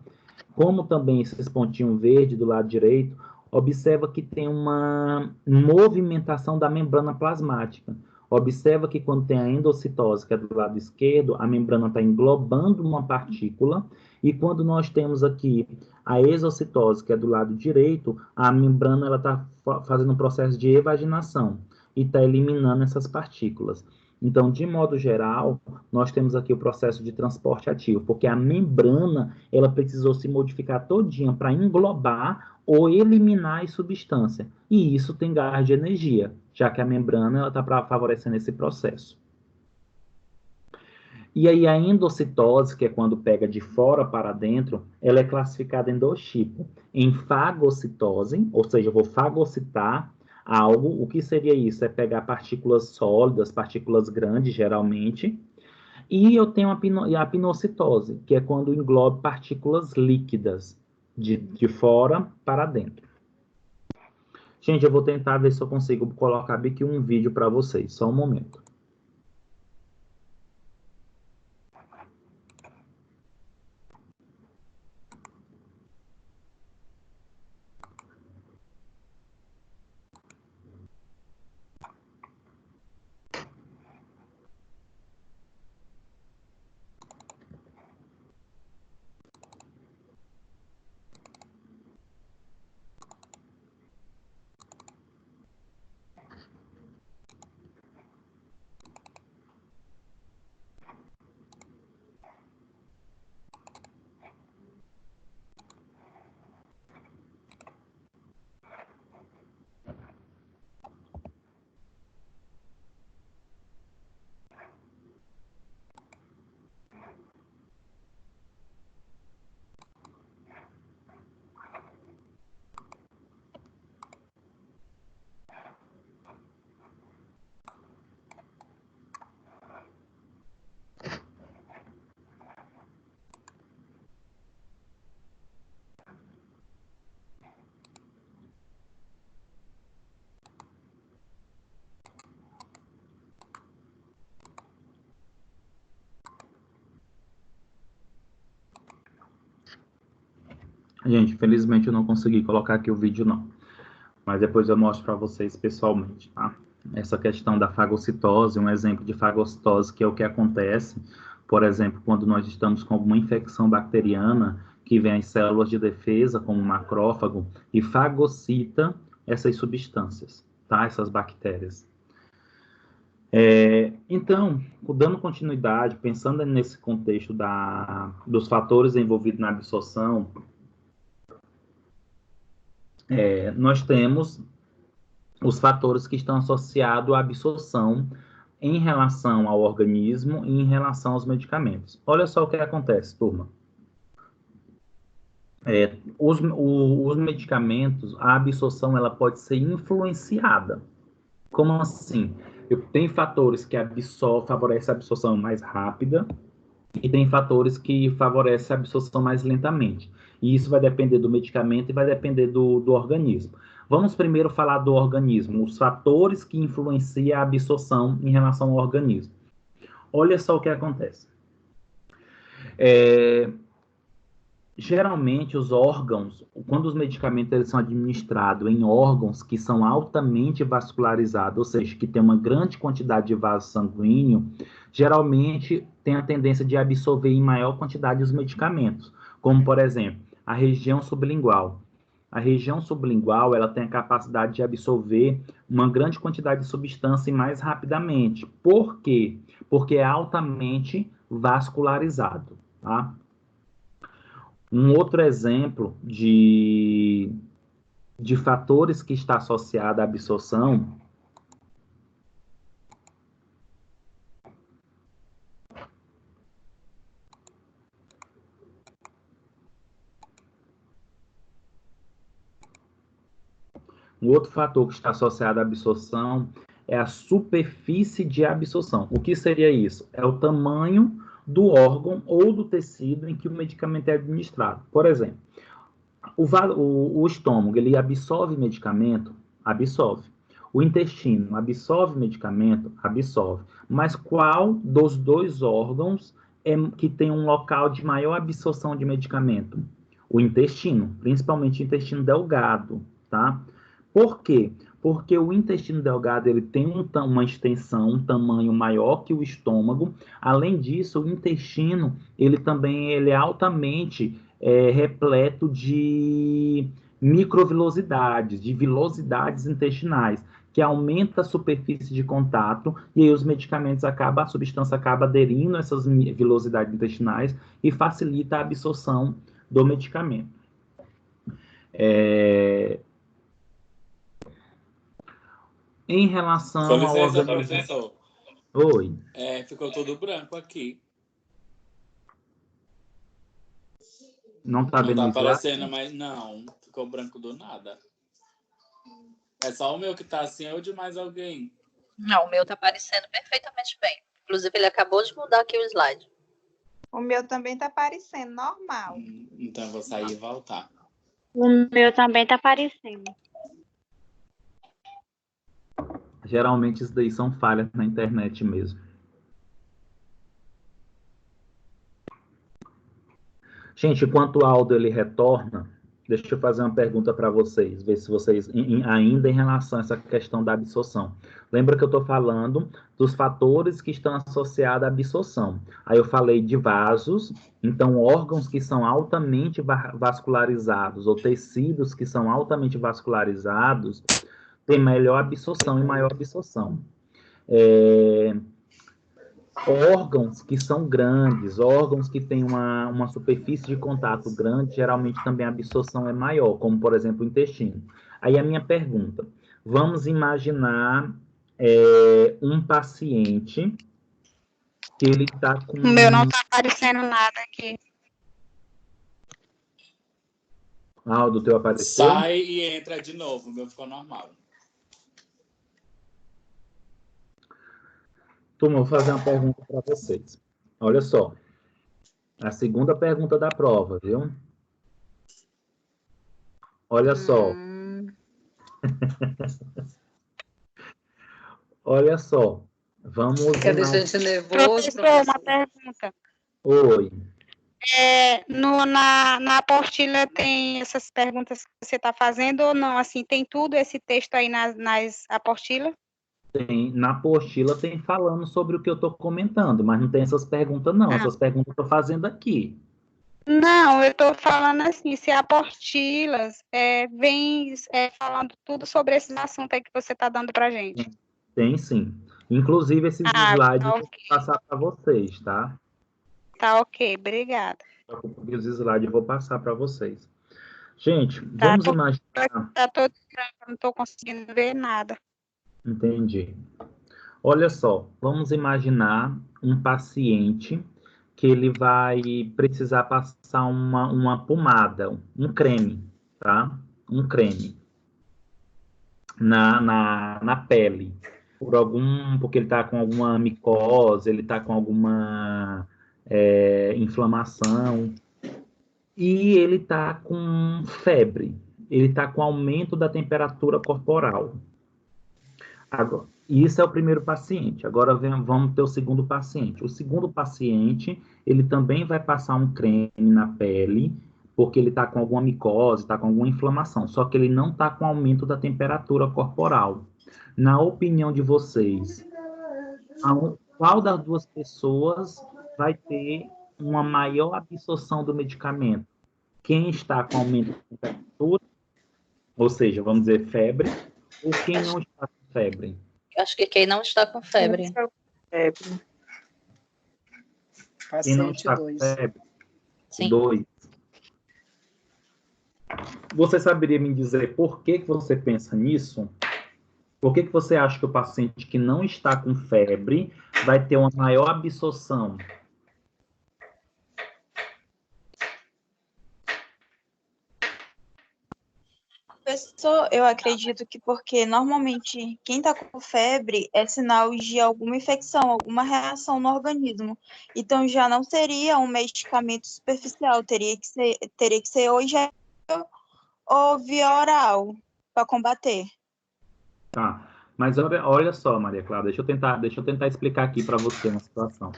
como também esses pontinhos verdes do lado direito, observa que tem uma movimentação da membrana plasmática. Observa que quando tem a endocitose, que é do lado esquerdo, a membrana está englobando uma partícula, e quando nós temos aqui a exocitose, que é do lado direito, a membrana está fazendo um processo de evaginação e está eliminando essas partículas. Então, de modo geral, nós temos aqui o processo de transporte ativo, porque a membrana, ela precisou se modificar todinha para englobar ou eliminar as substâncias. E isso tem gás de energia, já que a membrana está favorecendo esse processo. E aí a endocitose, que é quando pega de fora para dentro, ela é classificada em dois tipos. Em fagocitose, ou seja, eu vou fagocitar algo. O que seria isso? É pegar partículas sólidas, partículas grandes, geralmente. E eu tenho a pinocitose, que é quando engloba partículas líquidas, de fora para dentro. Gente, eu vou tentar ver se eu consigo colocar aqui um vídeo para vocês. Só um momento. Gente, infelizmente eu não consegui colocar aqui o vídeo, não. Mas depois eu mostro para vocês pessoalmente, tá? Essa questão da fagocitose, um exemplo de fagocitose, que é o que acontece, por exemplo, quando nós estamos com alguma infecção bacteriana, que vem as células de defesa, como o macrófago, e fagocita essas substâncias, tá? Essas bactérias. Então, dando continuidade, pensando nesse contexto dos fatores envolvidos na absorção, nós temos os fatores que estão associados à absorção em relação ao organismo e em relação aos medicamentos. Olha só o que acontece, turma. Os medicamentos, a absorção, ela pode ser influenciada. Como assim? Tem fatores que favorecem a absorção mais rápida e tem fatores que favorecem a absorção mais lentamente. E isso vai depender do medicamento e vai depender do organismo. Vamos primeiro falar do organismo, os fatores que influenciam a absorção em relação ao organismo. Olha só o que acontece. Geralmente, os órgãos, quando os medicamentos eles são administrados em órgãos que são altamente vascularizados, ou seja, que tem uma grande quantidade de vaso sanguíneo, geralmente tem a tendência de absorver em maior quantidade os medicamentos, como, por exemplo, a região sublingual. A região sublingual, ela tem a capacidade de absorver uma grande quantidade de substância mais rapidamente. Por quê? Porque é altamente vascularizado, tá? Um outro exemplo de fatores que está associado à absorção é a superfície de absorção. O que seria isso? É o tamanho do órgão ou do tecido em que o medicamento é administrado. Por exemplo, o estômago, ele absorve medicamento? Absorve. O intestino absorve medicamento? Absorve. Mas qual dos dois órgãos que tem um local de maior absorção de medicamento? O intestino, principalmente o intestino delgado, tá? Por quê? Porque o intestino delgado ele tem uma extensão, um tamanho maior que o estômago. Além disso, o intestino ele é altamente repleto de microvilosidades, de vilosidades intestinais, que aumenta a superfície de contato e aí os medicamentos a substância acaba aderindo a essas vilosidades intestinais e facilita a absorção do medicamento. Em relação Com licença, professor. Oi. Ficou tudo branco aqui. Não tá vendo? Não tá aparecendo, mas não. Ficou branco do nada. É só o meu que tá assim ou de mais alguém? Não, o meu tá aparecendo perfeitamente bem. Inclusive, ele acabou de mudar aqui o slide. O meu também tá aparecendo, normal. Então, eu vou sair e voltar. O meu também tá aparecendo. Geralmente isso daí são falhas na internet mesmo. Gente, enquanto o Aldo ele retorna, deixa eu fazer uma pergunta para vocês, ver se vocês, ainda em relação a essa questão da absorção. Lembra que eu estou falando dos fatores que estão associados à absorção. Aí eu falei de vasos, então órgãos que são altamente vascularizados, ou tecidos que são altamente vascularizados, tem melhor absorção e maior absorção. Órgãos que são grandes, órgãos que têm uma superfície de contato grande, geralmente também a absorção é maior, como, por exemplo, o intestino. Aí a minha pergunta, vamos imaginar um paciente que ele está com... O meu não está aparecendo nada aqui. Ah, o do teu apareceu? Sai e entra de novo, o meu ficou normal. Turma, eu vou fazer uma pergunta para vocês. Olha só. A segunda pergunta da prova, viu? Olha só. Olha só. Vamos... Quer deixar a gente nervoso, professor, uma pergunta. Oi. Na apostila tem essas perguntas que você está fazendo ou não? Assim, tem tudo esse texto aí nas apostilas? Na apostila tem falando sobre o que eu estou comentando, mas não tem essas perguntas, não. Essas perguntas eu estou fazendo aqui. Não, eu estou falando assim, se apostilas vem falando tudo sobre esses assuntos aí que você está dando para gente. Tem sim. Inclusive, esses slides eu vou passar para vocês, tá? Tá ok, obrigada. Os slides eu vou passar para vocês. Gente, vamos imaginar... Tá todo branco, não estou conseguindo ver nada. Entendi. Olha só, vamos imaginar um paciente que ele vai precisar passar uma pomada, um creme, tá? Um creme na pele, porque ele está com alguma micose, ele está com alguma inflamação, e ele está com febre, ele está com aumento da temperatura corporal. Agora, isso é o primeiro paciente. Agora vamos ter o segundo paciente. O segundo paciente, ele também vai passar um creme na pele, porque ele está com alguma micose, está com alguma inflamação, só que ele não está com aumento da temperatura corporal. Na opinião de vocês, qual das duas pessoas vai ter uma maior absorção do medicamento? Quem está com aumento de temperatura, ou seja, vamos dizer febre, ou quem não está com febre? Eu acho que quem não está com febre. Quem não está com febre? Sim. 2. Você saberia me dizer por que você pensa nisso? Por que você acha que o paciente que não está com febre vai ter uma maior absorção? Professor, eu acredito que porque normalmente quem está com febre é sinal de alguma infecção, alguma reação no organismo. Então já não seria um medicamento superficial, teria que ser ou gel ou via oral para combater. Tá, mas olha só, Maria Clara, deixa eu tentar explicar aqui para você uma situação.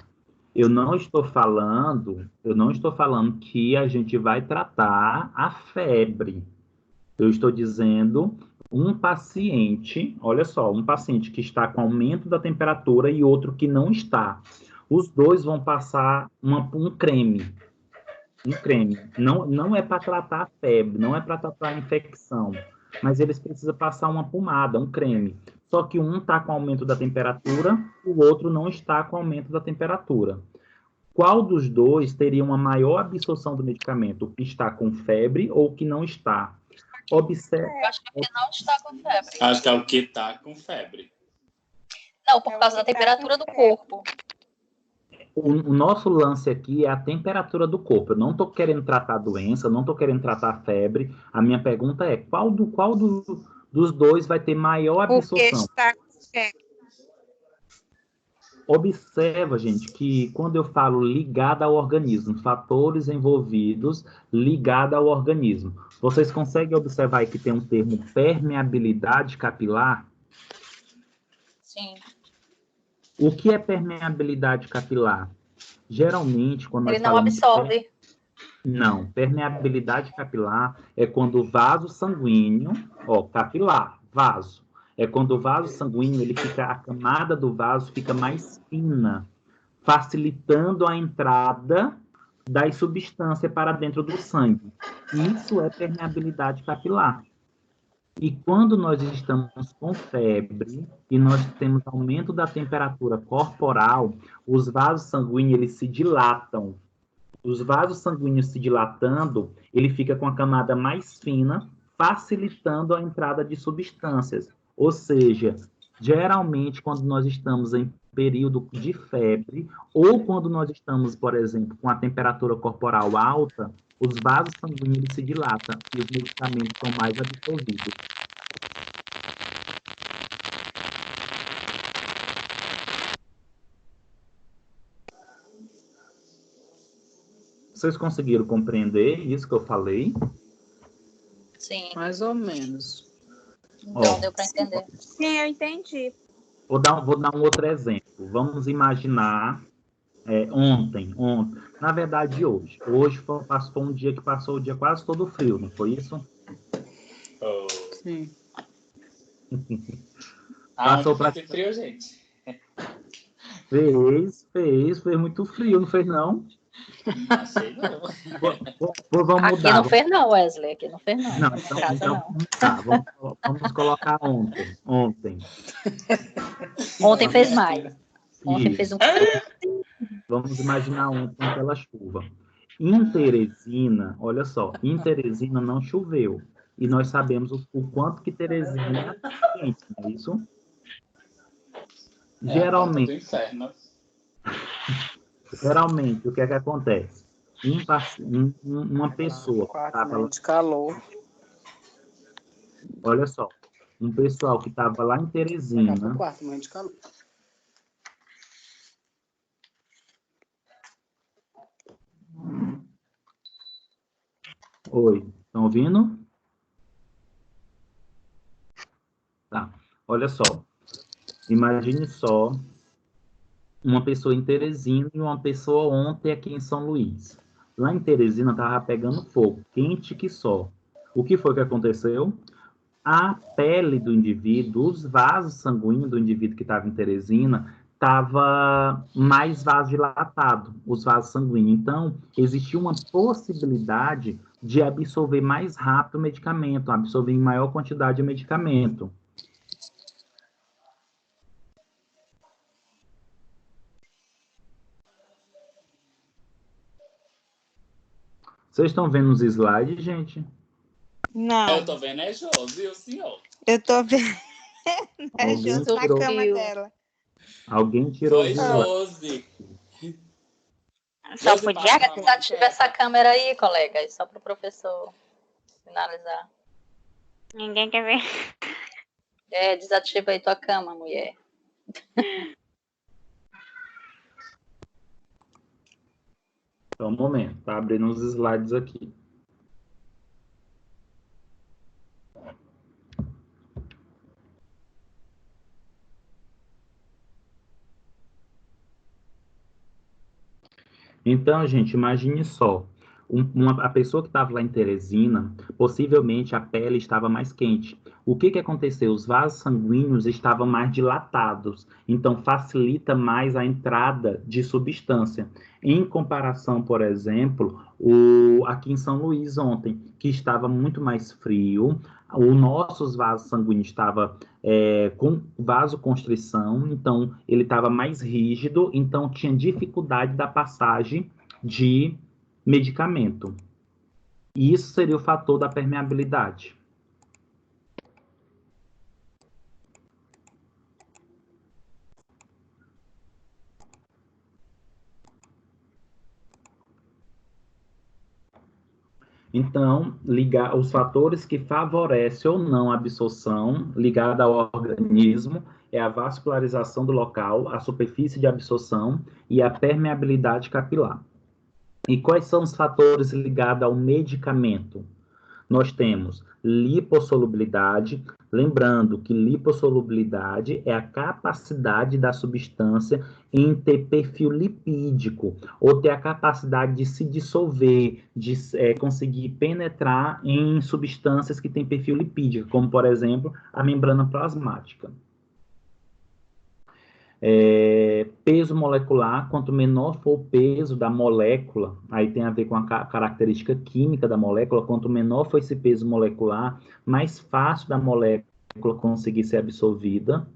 Eu não estou falando que a gente vai tratar a febre. Eu estou dizendo um paciente, olha só, um paciente que está com aumento da temperatura e outro que não está. Os dois vão passar um creme. Um creme. Não é para tratar a febre, não é para tratar a infecção, mas eles precisam passar uma pomada, um creme. Só que um está com aumento da temperatura, o outro não está com aumento da temperatura. Qual dos dois teria uma maior absorção do medicamento? O que está com febre ou o que não está? Observe. Eu acho que é o que não está com febre. Acho que é o que está com febre. Não, por causa da temperatura do corpo. O nosso lance aqui é a temperatura do corpo. Eu não estou querendo tratar a doença, não estou querendo tratar a febre. A minha pergunta é, qual dos dois vai ter maior absorção? O que está com febre. Observa, gente, que quando eu falo ligada ao organismo, fatores envolvidos ligada ao organismo, vocês conseguem observar aí que tem um termo permeabilidade capilar? Sim. O que é permeabilidade capilar? Geralmente, quando nós Ele não falamos absorve. Não, permeabilidade capilar é quando o vaso sanguíneo, capilar, vaso, é quando o vaso sanguíneo, a camada do vaso fica mais fina, facilitando a entrada das substâncias para dentro do sangue. Isso é permeabilidade capilar. E quando nós estamos com febre e nós temos aumento da temperatura corporal, os vasos sanguíneos eles se dilatam. Os vasos sanguíneos se dilatando, ele fica com a camada mais fina, facilitando a entrada de substâncias. Ou seja, geralmente, quando nós estamos em período de febre, ou quando nós estamos, por exemplo, com a temperatura corporal alta, os vasos sanguíneos se dilatam e os medicamentos são mais absorvidos. Vocês conseguiram compreender isso que eu falei? Sim. Mais ou menos. Então, deu para entender. Sim, eu entendi. Vou dar um outro exemplo. Vamos imaginar Ontem. Na verdade, hoje. Hoje foi um dia que passou o dia quase todo frio, não foi isso? Oh. Sim. Passou Aonde fez frio, gente? Fez muito frio, não fez não? Não achei, não. Vamos Aqui mudar. não fez não, Wesley. Aqui não fez não. Não, Na então, casa então não. tá, vamos colocar ontem. Ontem fez mais. Ontem Isso. fez um... Vamos imaginar ontem aquela chuva. Em Teresina, olha só, em Teresina não choveu. E nós sabemos o quanto que Teresina é quente, não é isso? Geralmente. Do inferno. Geralmente, o que é que acontece? Uma pessoa que estava lá... de calor. Olha só, um pessoal que estava lá em Teresina... de calor. Oi, estão ouvindo? Tá, olha só. Imagine só uma pessoa em Teresina e uma pessoa ontem aqui em São Luís. Lá em Teresina estava pegando fogo, quente que só. O que foi que aconteceu? A pele do indivíduo, os vasos sanguíneos do indivíduo que estava em Teresina, estava mais vasodilatado, os vasos sanguíneos. Então, existia uma possibilidade de absorver mais rápido o medicamento, absorver em maior quantidade de medicamento. Vocês estão vendo os slides, gente? Não. Eu tô vendo Josi, o senhor. Eu tô vendo Alguém na tirou... cama dela. Alguém tirou Foi os slides. Josi. Só podia desativar essa câmera aí, colega, só para o professor finalizar. Ninguém quer ver. Desativa aí tua cama, mulher. Só um momento, tá abrindo os slides aqui. Então, gente, imagine só. A pessoa que estava lá em Teresina, possivelmente a pele estava mais quente. O que aconteceu? Os vasos sanguíneos estavam mais dilatados, então facilita mais a entrada de substância. Em comparação, por exemplo, aqui em São Luís ontem, que estava muito mais frio, os nossos vasos sanguíneos estavam com vasoconstrição, então ele estava mais rígido, então tinha dificuldade da passagem de medicamento. E isso seria o fator da permeabilidade. Então, ligar os fatores que favorecem ou não a absorção ligada ao organismo é a vascularização do local, a superfície de absorção e a permeabilidade capilar. E quais são os fatores ligados ao medicamento? Nós temos lipossolubilidade, lembrando que lipossolubilidade é a capacidade da substância em ter perfil lipídico, ou ter a capacidade de se dissolver, de conseguir penetrar em substâncias que têm perfil lipídico, como, por exemplo, a membrana plasmática. Peso molecular, quanto menor for o peso da molécula, aí tem a ver com a característica química da molécula, quanto menor for esse peso molecular, mais fácil da molécula conseguir ser absorvida.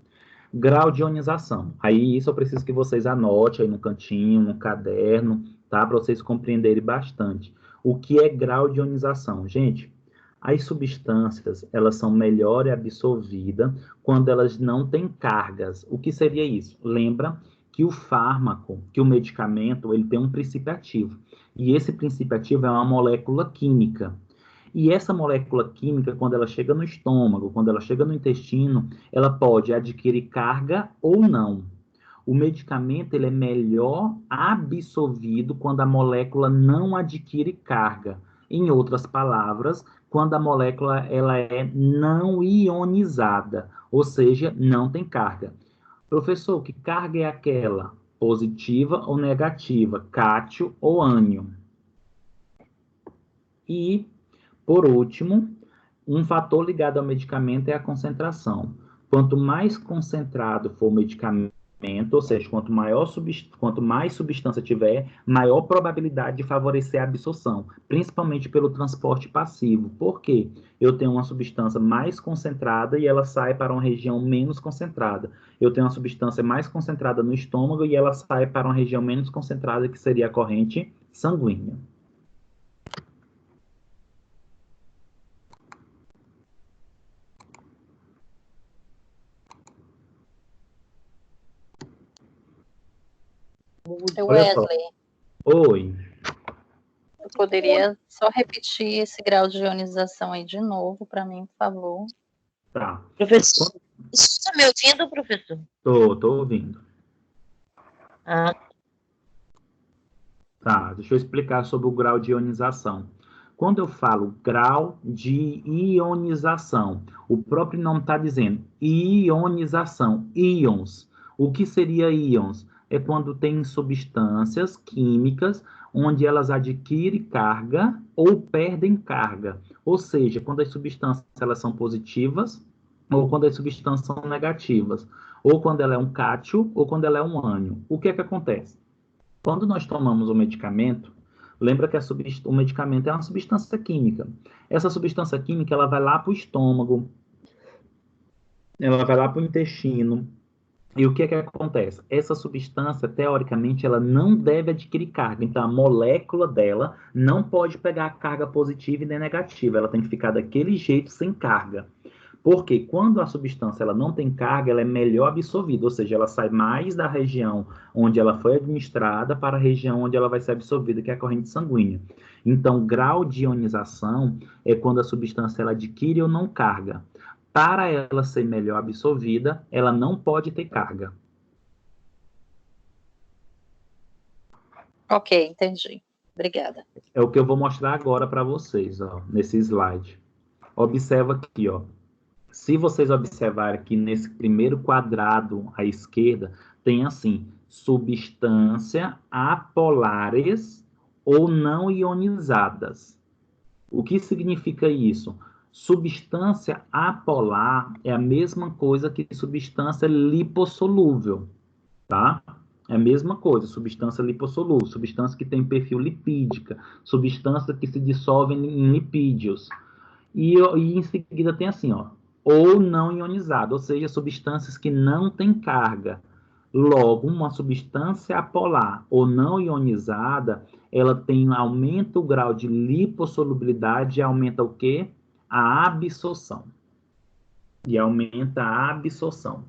Grau de ionização, aí isso eu preciso que vocês anotem aí no cantinho, no caderno, tá? Para vocês compreenderem bastante. O que é grau de ionização? Gente, as substâncias, elas são melhor absorvidas quando elas não têm cargas. O que seria isso? Lembra que o fármaco, que o medicamento, ele tem um princípio ativo. E esse princípio ativo é uma molécula química. E essa molécula química, quando ela chega no estômago, quando ela chega no intestino, ela pode adquirir carga ou não. O medicamento, ele é melhor absorvido quando a molécula não adquire carga. Em outras palavras, quando a molécula ela é não ionizada, ou seja, não tem carga. Professor, que carga é aquela? positiva ou negativa, cátio ou ânion. E, por último, um fator ligado ao medicamento é a concentração. Quanto mais concentrado for o medicamento, ou seja, quanto mais substância tiver, maior probabilidade de favorecer a absorção, principalmente pelo transporte passivo. Por quê? Eu tenho uma substância mais concentrada e ela sai para uma região menos concentrada. Eu tenho uma substância mais concentrada no estômago e ela sai para uma região menos concentrada, que seria a corrente sanguínea. Wesley, Oi. eu poderia só repetir esse grau de ionização aí de novo para mim, por favor? Tá. Professor, está me ouvindo, professor? Tô ouvindo. Ah. Tá, deixa eu explicar sobre o grau de ionização. Quando eu falo grau de ionização, o próprio nome está dizendo ionização, íons. O que seria íons? É quando tem substâncias químicas onde elas adquirem carga ou perdem carga. Ou seja, quando as substâncias elas são positivas ou quando as substâncias são negativas. Ou quando ela é um cátio ou quando ela é um ânion. O que é que acontece? Quando nós tomamos um medicamento, lembra que o medicamento é uma substância química. Essa substância química ela vai lá para o estômago, ela vai lá para o intestino. E o que é que acontece? Essa substância, teoricamente, ela não deve adquirir carga. Então, a molécula dela não pode pegar carga positiva e nem negativa. Ela tem que ficar daquele jeito, sem carga. Porque quando a substância ela não tem carga, ela é melhor absorvida. Ou seja, ela sai mais da região onde ela foi administrada para a região onde ela vai ser absorvida, que é a corrente sanguínea. Então, grau de ionização é quando a substância ela adquire ou não carga. Para ela ser melhor absorvida, ela não pode ter carga. Ok, entendi. Obrigada. É o que eu vou mostrar agora para vocês, ó, nesse slide. Observa aqui, ó. Se vocês observarem aqui nesse primeiro quadrado à esquerda, tem assim, substância apolares ou não ionizadas. O que significa isso? Substância apolar é a mesma coisa que substância lipossolúvel, tá? É a mesma coisa, substância lipossolúvel, substância que tem perfil lipídica, substância que se dissolve em lipídios. E em seguida tem assim, ó, ou não ionizado, ou seja, substâncias que não têm carga. Logo, uma substância apolar ou não ionizada, ela aumenta o grau de lipossolubilidade e aumenta o quê? A absorção. E aumenta a absorção.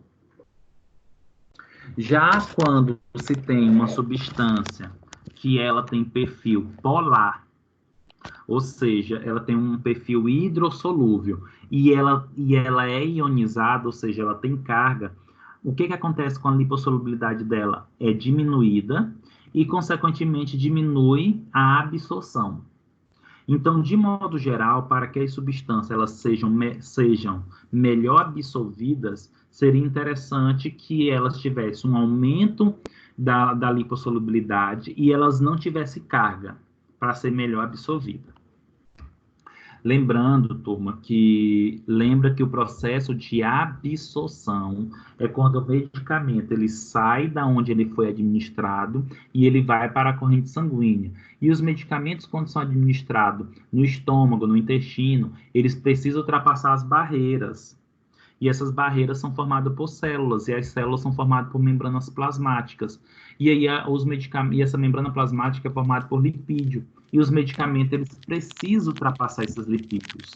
Já quando se tem uma substância que ela tem perfil polar, ou seja, ela tem um perfil hidrossolúvel e ela é ionizada, ou seja, ela tem carga, o que acontece com a lipossolubilidade dela? É diminuída e, consequentemente, diminui a absorção. Então, de modo geral, para que as substâncias elas sejam melhor absorvidas, seria interessante que elas tivessem um aumento da lipossolubilidade e elas não tivessem carga para ser melhor absorvida. Lembrando, turma, lembra que o processo de absorção é quando o medicamento ele sai da onde ele foi administrado e ele vai para a corrente sanguínea. E os medicamentos, quando são administrados no estômago, no intestino, eles precisam ultrapassar as barreiras. E essas barreiras são formadas por células, e as células são formadas por membranas plasmáticas. E aí e essa membrana plasmática é formada por lipídio. E os medicamentos, eles precisam ultrapassar esses lipídios.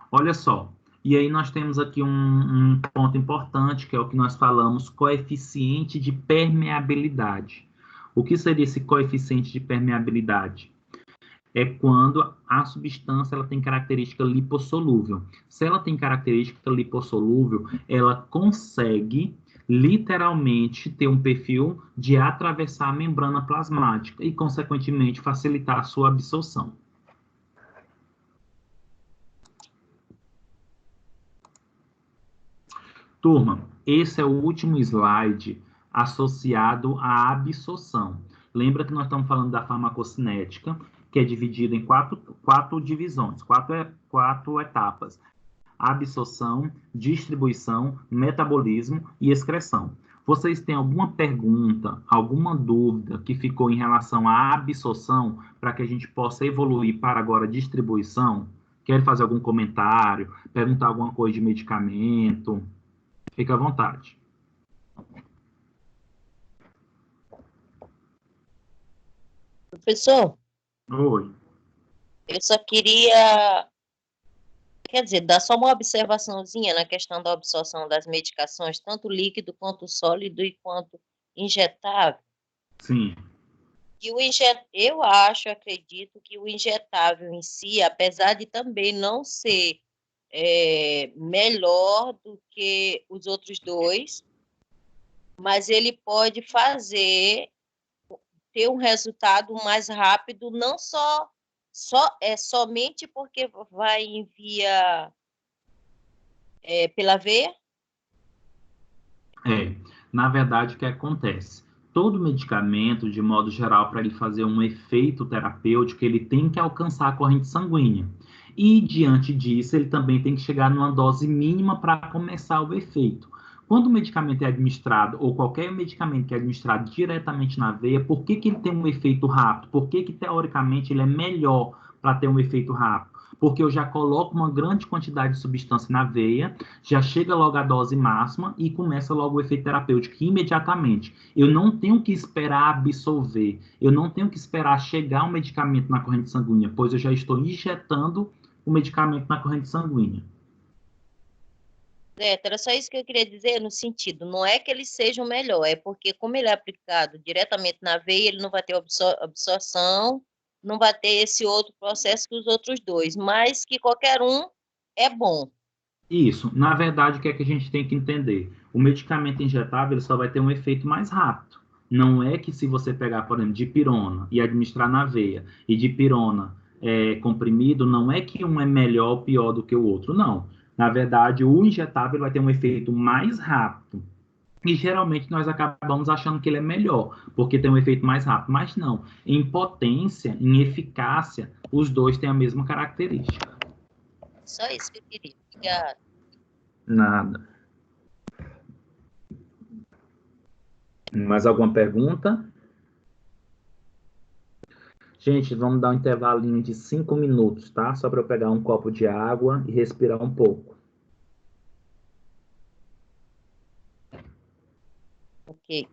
Olha só, e aí nós temos aqui um ponto importante, que é o que nós falamos, coeficiente de permeabilidade. O que seria esse coeficiente de permeabilidade? É quando a substância ela tem característica lipossolúvel. Se ela tem característica lipossolúvel, ela consegue literalmente ter um perfil de atravessar a membrana plasmática e, consequentemente, facilitar a sua absorção. Turma, esse é o último slide associado à absorção. Lembra que nós estamos falando da farmacocinética, que é dividida em quatro divisões, quatro etapas. Absorção, distribuição, metabolismo e excreção. Vocês têm alguma pergunta, alguma dúvida que ficou em relação à absorção, para que a gente possa evoluir para agora a distribuição? Quer fazer algum comentário, perguntar alguma coisa de medicamento? Fique à vontade. Professor, Oi. eu só queria, quer dizer, dar só uma observaçãozinha na questão da absorção das medicações, tanto líquido quanto sólido e quanto injetável. Sim. E eu acredito que o injetável em si, apesar de também não ser melhor do que os outros dois, mas ele pode ter um resultado mais rápido, não somente porque vai enviar pela veia? Na verdade, o que acontece? Todo medicamento, de modo geral, para ele fazer um efeito terapêutico, ele tem que alcançar a corrente sanguínea. E, diante disso, ele também tem que chegar numa dose mínima para começar o efeito. Quando o medicamento é administrado, ou qualquer medicamento que é administrado diretamente na veia, por que ele tem um efeito rápido? Por que, teoricamente, ele é melhor para ter um efeito rápido? Porque eu já coloco uma grande quantidade de substância na veia, já chega logo a dose máxima e começa logo o efeito terapêutico imediatamente. Eu não tenho que esperar absorver, eu não tenho que esperar chegar o medicamento na corrente sanguínea, pois eu já estou injetando o medicamento na corrente sanguínea. Era só isso que eu queria dizer, no sentido, não é que ele seja o melhor, é porque como ele é aplicado diretamente na veia, ele não vai ter absorção, não vai ter esse outro processo que os outros dois, mas que qualquer um é bom. Isso. Na verdade, o que é que a gente tem que entender? O medicamento injetável ele só vai ter um efeito mais rápido. Não é que se você pegar, por exemplo, dipirona e administrar na veia, e dipirona comprimido, não é que um é melhor ou pior do que o outro, não. Na verdade, o injetável vai ter um efeito mais rápido. E geralmente nós acabamos achando que ele é melhor, porque tem um efeito mais rápido. Mas não. Em potência, em eficácia, os dois têm a mesma característica. Só isso que eu queria. Obrigada. Nada. Mais alguma pergunta? Gente, vamos dar um intervalinho de 5 minutos, tá? Só para eu pegar um copo de água e respirar um pouco. Ok.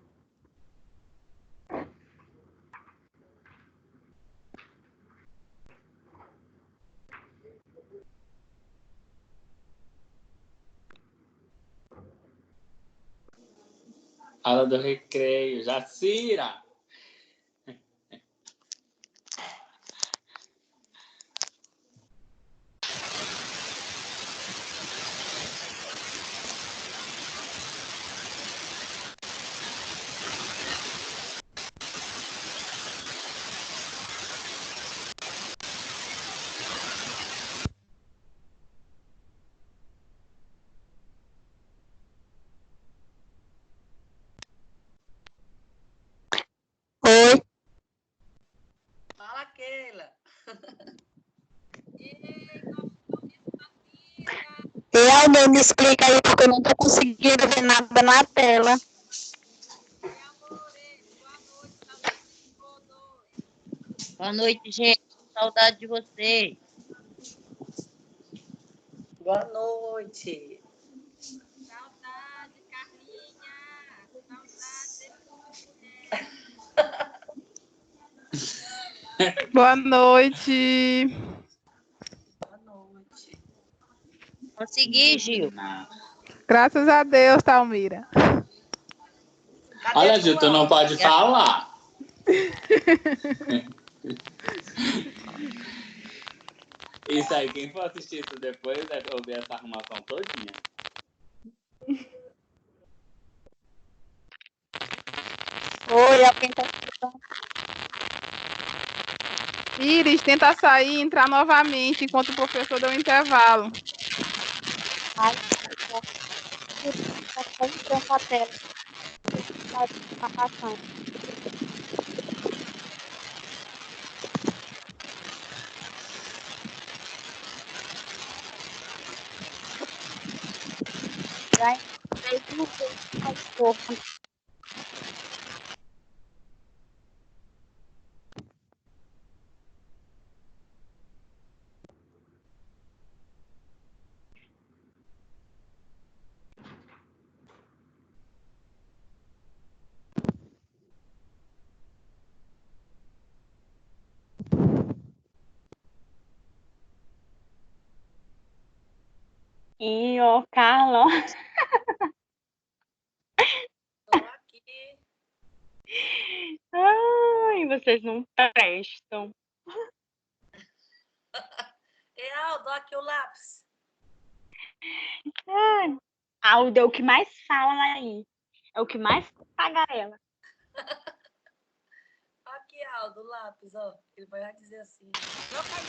Aula do recreio, Jacira! Oi. Fala, Keila. E alguém me explica aí, porque eu não tô conseguindo ver nada na tela. Boa noite, gente. Saudade de vocês. Boa noite. Saudade, Carlinha. Saudade. Boa noite. Boa noite. Consegui, Gil. Graças a Deus, Talmira. Olha, Gil, tu não pode falar. Isso aí, quem for assistir isso depois deve ouvir essa arrumação todinha. Oi, alguém tá Iris, tenta sair e entrar novamente enquanto o professor deu um intervalo. Ai, tá quase frente à tela. Tá passando. Vai, mesmo jeito mais pouco. E o Carlos. Tô aqui. Ai, vocês não prestam. Aldo, aqui o lápis. Aldo é o que mais fala aí. É o que mais tagarela. Aqui, Aldo, o lápis, ó. Ele vai dizer assim. Troca aí.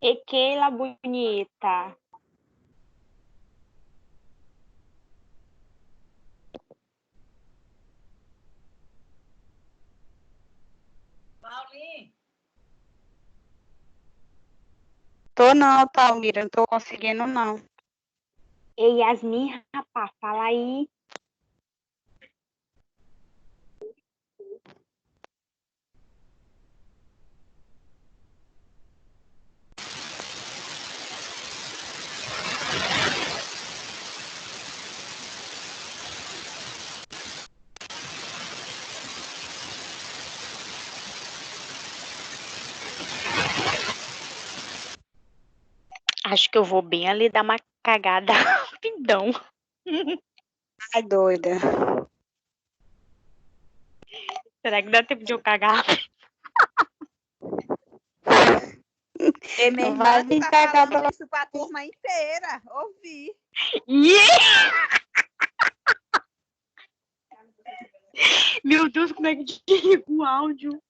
Equela bonita. Paulinho. Tô não, Taumira, não tô conseguindo não. Ei, Yasmin, rapaz, fala aí. Acho que eu vou bem ali dar uma cagada rapidão. Ai, doida. Será que dá tempo de eu cagar? E minha Não vai irmã vir tá cagar falando pela... isso pra turma inteira. Ouvi. Meu Deus, como é que desliga o áudio?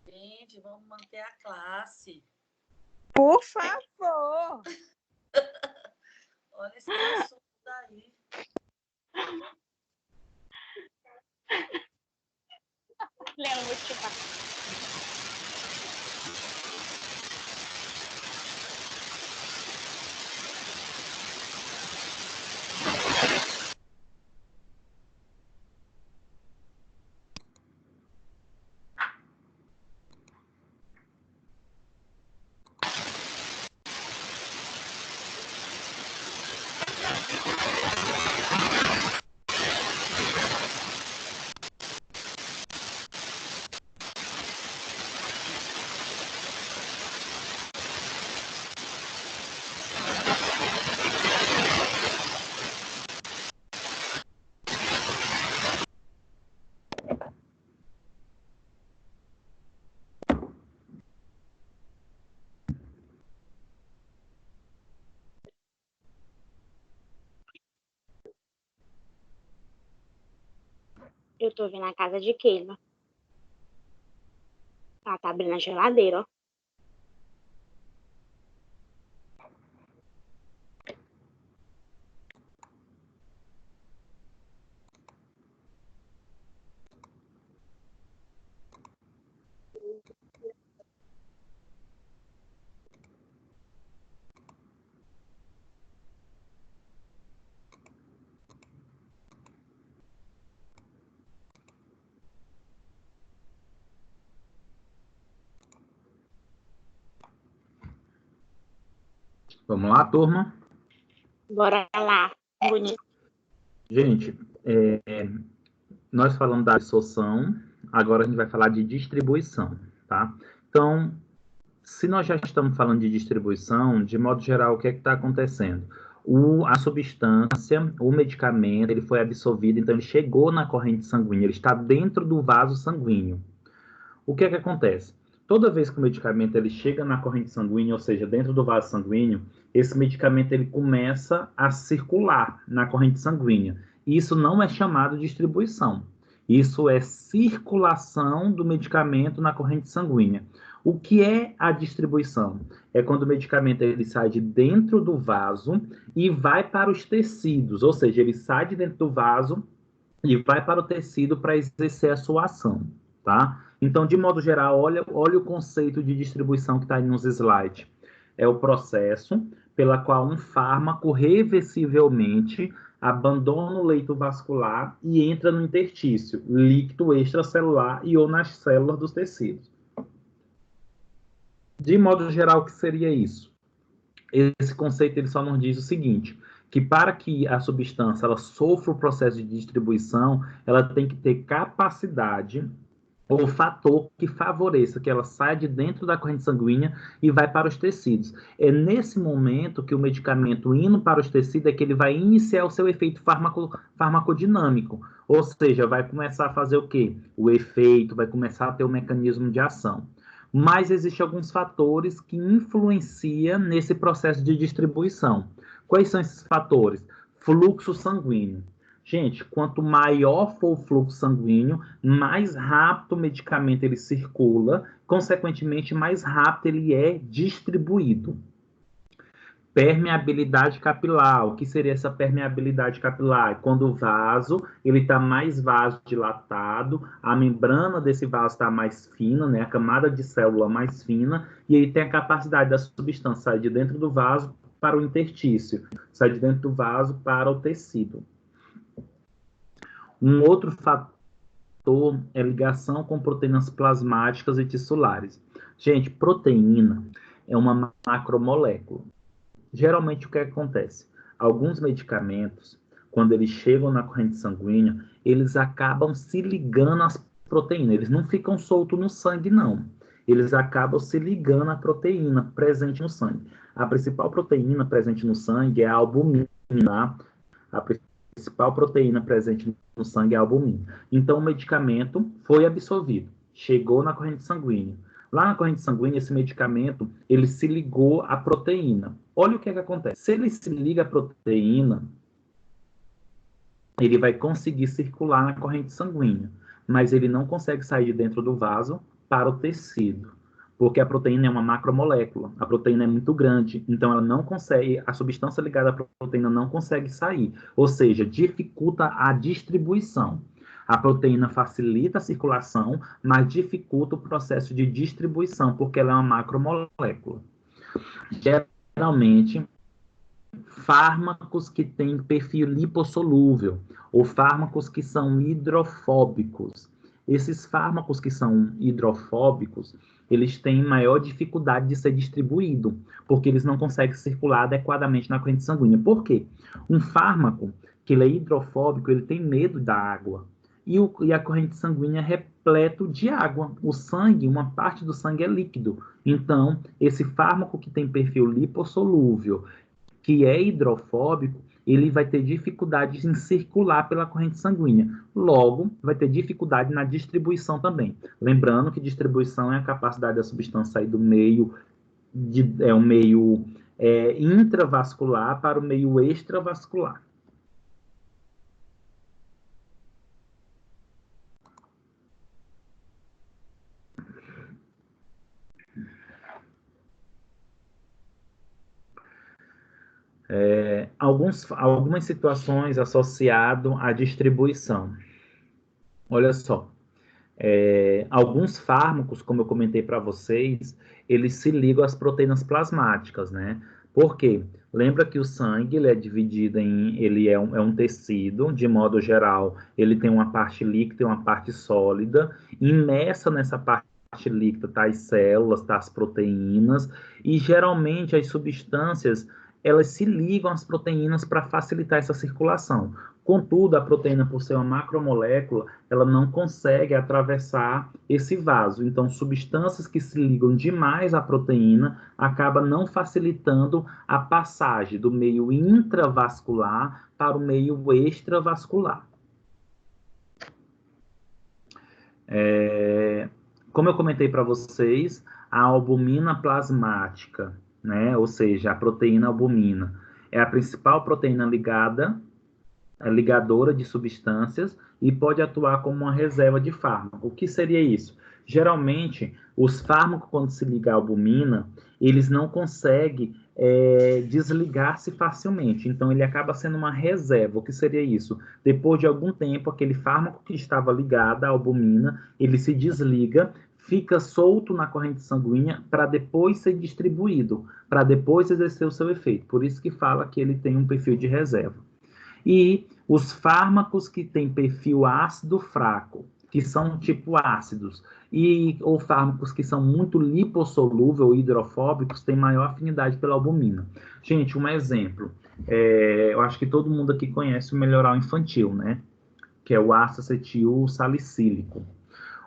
Gente, vamos manter a classe. Por favor. Olha esse assunto daí. Leão, vou te chupar. Eu tô vendo a casa de Keila. Ela tá abrindo a geladeira, ó. Vamos lá, turma? Bora lá. Bonito. Gente, nós falamos da absorção, agora a gente vai falar de distribuição, tá? Então, se nós já estamos falando de distribuição, de modo geral, o que é que está acontecendo? A substância, o medicamento, ele foi absorvido, então ele chegou na corrente sanguínea, ele está dentro do vaso sanguíneo. O que é que acontece? toda vez que o medicamento ele chega na corrente sanguínea, ou seja, dentro do vaso sanguíneo, esse medicamento ele começa a circular na corrente sanguínea. Isso não é chamado de distribuição. Isso é circulação do medicamento na corrente sanguínea. O que é a distribuição? É quando o medicamento ele sai de dentro do vaso e vai para os tecidos, ou seja, ele sai de dentro do vaso e vai para o tecido para exercer a sua ação, tá? Então, de modo geral, olha o conceito de distribuição que está aí nos slides. É o processo pela qual um fármaco reversivelmente abandona o leito vascular e entra no interstício, líquido extracelular e ou nas células dos tecidos. De modo geral, o que seria isso? Esse conceito ele só nos diz o seguinte, que para que a substância ela sofra o processo de distribuição, ela tem que ter capacidade ou fator que favoreça que ela saia de dentro da corrente sanguínea e vai para os tecidos. É nesse momento que o medicamento indo para os tecidos é que ele vai iniciar o seu efeito farmacodinâmico, ou seja, vai começar a fazer o quê? O efeito, vai começar a ter o mecanismo de ação. Mas existem alguns fatores que influenciam nesse processo de distribuição. Quais são esses fatores? Fluxo sanguíneo. Gente, quanto maior for o fluxo sanguíneo, mais rápido o medicamento ele circula, consequentemente, mais rápido ele é distribuído. Permeabilidade capilar. O que seria essa permeabilidade capilar? Quando o vaso ele está mais vasodilatado, a membrana desse vaso está mais fina, né? A camada de célula mais fina, e aí tem a capacidade da substância sair de dentro do vaso para o interstício, sair de dentro do vaso para o tecido. Um outro fator é ligação com proteínas plasmáticas e tissulares. Gente, proteína é uma macromolécula. Geralmente, o que acontece? Alguns medicamentos, quando eles chegam na corrente sanguínea, eles acabam se ligando às proteínas. Eles não ficam soltos no sangue, não. Eles acabam se ligando à proteína presente no sangue. A principal proteína presente no sangue é a albumina. A principal proteína presente no sangue é a albumina. Então, o medicamento foi absorvido, chegou na corrente sanguínea. Lá na corrente sanguínea, esse medicamento, ele se ligou à proteína. Olha o que acontece. Se ele se liga à proteína, ele vai conseguir circular na corrente sanguínea, mas ele não consegue sair de dentro do vaso para o tecido, porque a proteína é uma macromolécula. A proteína é muito grande, então ela não consegue, a substância ligada à proteína não consegue sair, ou seja, dificulta a distribuição. A proteína facilita a circulação, mas dificulta o processo de distribuição, porque ela é uma macromolécula. Geralmente, fármacos que têm perfil lipossolúvel, ou fármacos que são hidrofóbicos. Esses fármacos que são hidrofóbicos, eles têm maior dificuldade de ser distribuído, porque eles não conseguem circular adequadamente na corrente sanguínea. Por quê? Um fármaco que ele é hidrofóbico, ele tem medo da água. E a corrente sanguínea é repleto de água. O sangue, uma parte do sangue é líquido. Então, esse fármaco que tem perfil lipossolúvel, que é hidrofóbico, ele vai ter dificuldade em circular pela corrente sanguínea. Logo, vai ter dificuldade na distribuição também. Lembrando que distribuição é a capacidade da substância sair do meio, intravascular para o meio extravascular. Algumas situações associadas à distribuição. Olha só, alguns fármacos, como eu comentei para vocês, eles se ligam às proteínas plasmáticas, né? Por quê? Lembra que o sangue ele é dividido ele é um tecido, de modo geral, ele tem uma parte líquida e uma parte sólida. Imersa nessa parte líquida está as células, tá as proteínas, e geralmente as substâncias elas se ligam às proteínas para facilitar essa circulação. Contudo, a proteína, por ser uma macromolécula, ela não consegue atravessar esse vaso. Então, substâncias que se ligam demais à proteína acabam não facilitando a passagem do meio intravascular para o meio extravascular. Como eu comentei para vocês, a albumina plasmática, né, ou seja, a proteína albumina, é a principal proteína ligadora de substâncias e pode atuar como uma reserva de fármaco. O que seria isso? Geralmente, os fármacos, quando se liga à albumina, eles não conseguem desligar-se facilmente. Então, ele acaba sendo uma reserva. O que seria isso? Depois de algum tempo, aquele fármaco que estava ligado à albumina, ele se desliga, fica solto na corrente sanguínea para depois ser distribuído, para depois exercer o seu efeito. Por isso que fala que ele tem um perfil de reserva. E os fármacos que têm perfil ácido fraco, que são tipo ácidos, ou fármacos que são muito lipossolúveis ou hidrofóbicos, têm maior afinidade pela albumina. Gente, um exemplo. Eu acho que todo mundo aqui conhece o melhoral infantil, né? Que é o ácido acetil salicílico.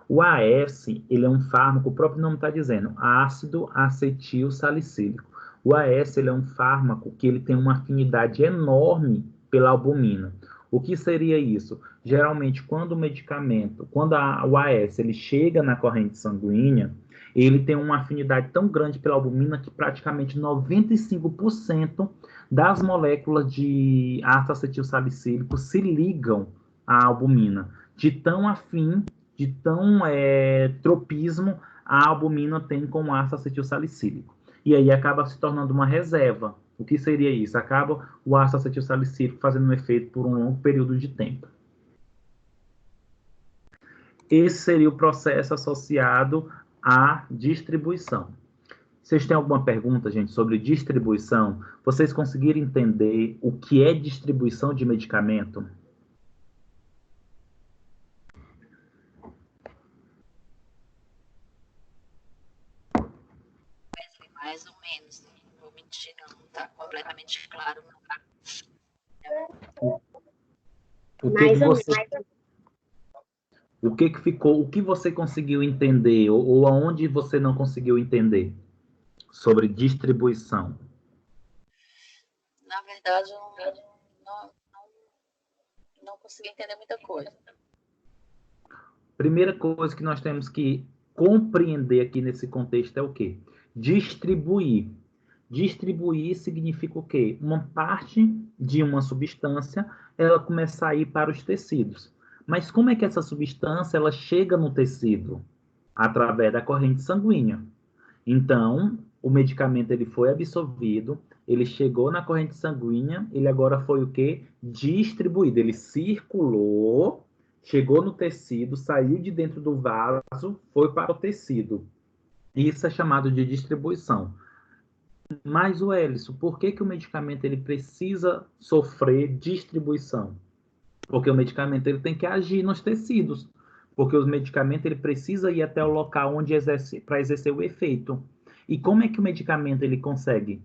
O AS, ele é um fármaco, o próprio nome está dizendo, ácido acetil salicílico. O AS, ele é um fármaco que ele tem uma afinidade enorme pela albumina. O que seria isso? Geralmente, quando o AS ele chega na corrente sanguínea, ele tem uma afinidade tão grande pela albumina que praticamente 95% das moléculas de ácido acetil salicílico se ligam à albumina, de tão afim, de tão tropismo a albumina tem com o ácido acetil salicílico. E aí acaba se tornando uma reserva. O que seria isso? Acaba o ácido acetil salicílico fazendo um efeito por um longo período de tempo. Esse seria o processo associado à distribuição. Vocês têm alguma pergunta, gente, sobre distribuição? Vocês conseguiram entender o que é distribuição de medicamento? Mais ou menos. Não vou mentir, não está completamente claro. O que ficou, o que você conseguiu entender ou aonde você não conseguiu entender sobre distribuição? Na verdade, eu não consegui entender muita coisa. Primeira coisa que nós temos que compreender aqui nesse contexto é o quê? Distribuir. Distribuir significa o quê? Uma parte de uma substância, ela começa a ir para os tecidos. Mas como é que essa substância ela chega no tecido? Através da corrente sanguínea. Então, o medicamento ele foi absorvido, ele chegou na corrente sanguínea, ele agora foi o quê? Distribuído. Ele circulou, chegou no tecido, saiu de dentro do vaso, foi para o tecido. Isso é chamado de distribuição. Mas, Wellison, por que o medicamento ele precisa sofrer distribuição? Porque o medicamento ele tem que agir nos tecidos. Porque o medicamento ele precisa ir até o local onde para exercer o efeito. E como é que o medicamento ele consegue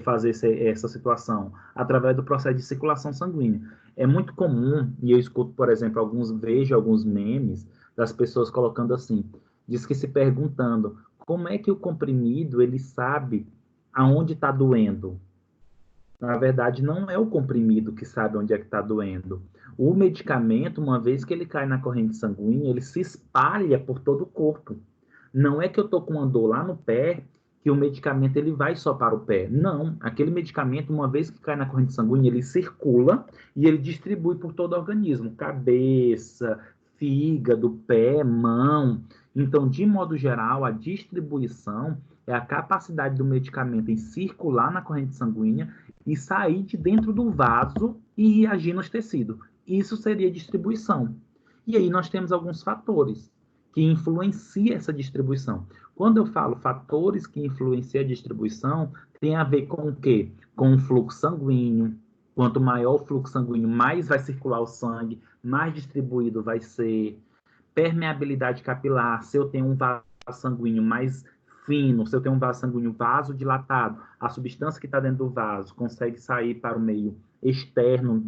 fazer essa situação? Através do processo de circulação sanguínea. É muito comum, e eu escuto, por exemplo, vejo alguns memes das pessoas colocando assim, diz que se perguntando, como é que o comprimido ele sabe aonde está doendo? Na verdade, não é o comprimido que sabe onde é que está doendo. O medicamento, uma vez que ele cai na corrente sanguínea, ele se espalha por todo o corpo. Não é que eu estou com uma dor lá no pé, que o medicamento ele vai só para o pé. Não, aquele medicamento, uma vez que cai na corrente sanguínea, ele circula e ele distribui por todo o organismo. Cabeça, fígado, pé, mão. Então, de modo geral, a distribuição é a capacidade do medicamento em circular na corrente sanguínea e sair de dentro do vaso e agir nos tecidos. Isso seria distribuição. E aí nós temos alguns fatores que influenciam essa distribuição. Quando eu falo fatores que influenciam a distribuição, tem a ver com o quê? Com o fluxo sanguíneo. Quanto maior o fluxo sanguíneo, mais vai circular o sangue, mais distribuído vai ser. Permeabilidade capilar, se eu tenho um vaso sanguíneo mais fino, se eu tenho um vaso sanguíneo vasodilatado, a substância que está dentro do vaso consegue sair para o meio externo,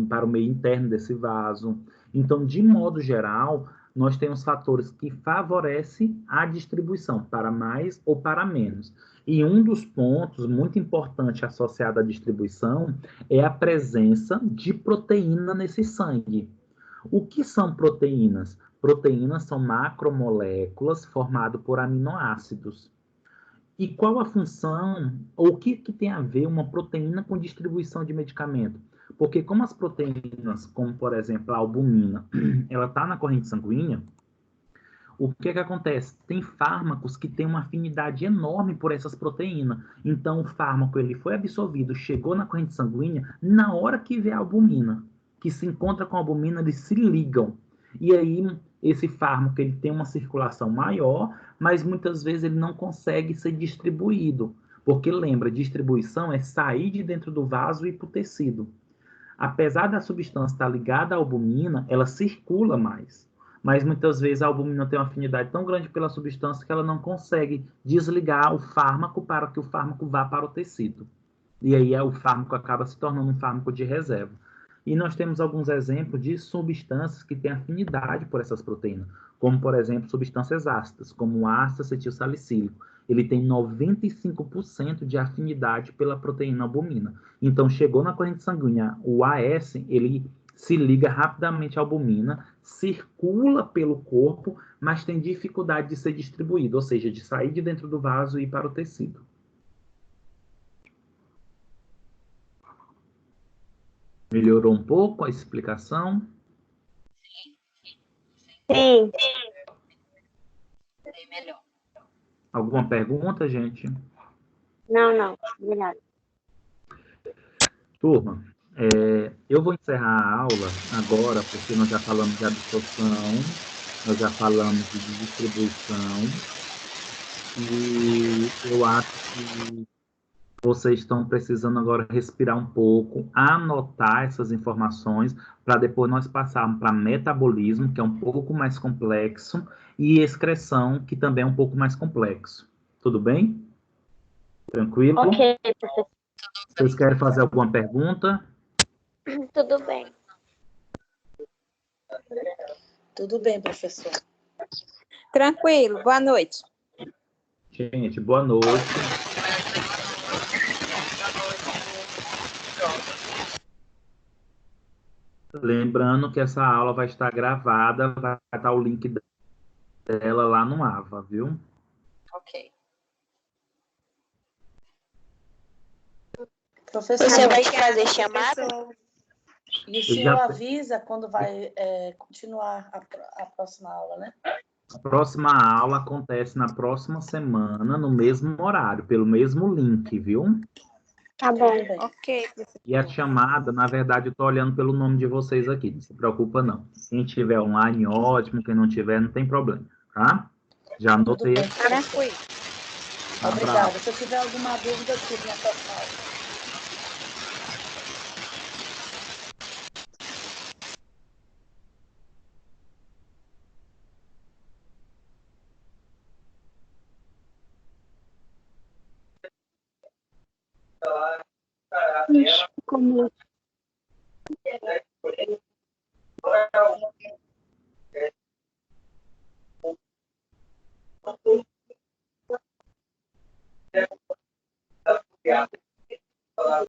para o meio interno desse vaso. Então, de modo geral, nós temos fatores que favorecem a distribuição, para mais ou para menos. E um dos pontos muito importante associado à distribuição é a presença de proteína nesse sangue. O que são proteínas? Proteínas são macromoléculas formadas por aminoácidos. E qual a função, ou o que tem a ver uma proteína com distribuição de medicamento? Porque como as proteínas, como por exemplo a albumina, ela está na corrente sanguínea, o que acontece? Tem fármacos que têm uma afinidade enorme por essas proteínas. Então, o fármaco ele foi absorvido, chegou na corrente sanguínea, na hora que vê a albumina, que se encontra com a albumina, eles se ligam. E aí, esse fármaco ele tem uma circulação maior, mas muitas vezes ele não consegue ser distribuído. Porque, lembra, distribuição é sair de dentro do vaso e ir para o tecido. Apesar da substância estar ligada à albumina, ela circula mais. Mas muitas vezes a albumina tem uma afinidade tão grande pela substância que ela não consegue desligar o fármaco para que o fármaco vá para o tecido. E aí o fármaco acaba se tornando um fármaco de reserva. E nós temos alguns exemplos de substâncias que têm afinidade por essas proteínas, como, por exemplo, substâncias ácidas, como o ácido acetilsalicílico. Ele tem 95% de afinidade pela proteína albumina. Então, chegou na corrente sanguínea, o AS, ele se liga rapidamente à albumina, circula pelo corpo, mas tem dificuldade de ser distribuído, ou seja, de sair de dentro do vaso e ir para o tecido. Melhorou um pouco a explicação? Sim. Bem melhor. Alguma pergunta, gente? Não. Obrigada. Turma, eu vou encerrar a aula agora, porque nós já falamos de absorção, nós já falamos de distribuição, e eu acho que vocês estão precisando agora respirar um pouco, anotar essas informações, para depois nós passarmos para metabolismo, que é um pouco mais complexo, e excreção, que também é um pouco mais complexo. Tudo bem? Tranquilo? Ok, professor. Vocês querem fazer alguma pergunta? Tudo bem. Tudo bem, professor. Tranquilo, boa noite. Gente, boa noite. Lembrando que essa aula vai estar gravada, vai estar o link dela lá no AVA, viu? Ok. Professor, Você vai fazer chamada? e o Eu senhor já- avisa quando vai continuar a próxima aula, né? A próxima aula acontece na próxima semana, no mesmo horário, pelo mesmo link, viu? Tá bom. Tudo bem. Ok, professor. E a chamada, na verdade, eu estou olhando pelo nome de vocês aqui, não se preocupa não. Quem tiver online, ótimo, quem não tiver, não tem problema, tá? Já Tudo anotei. bem, professor. Tranquilo. Obrigada. Se eu tiver alguma dúvida, eu fico na próxima aula. Ixi, como...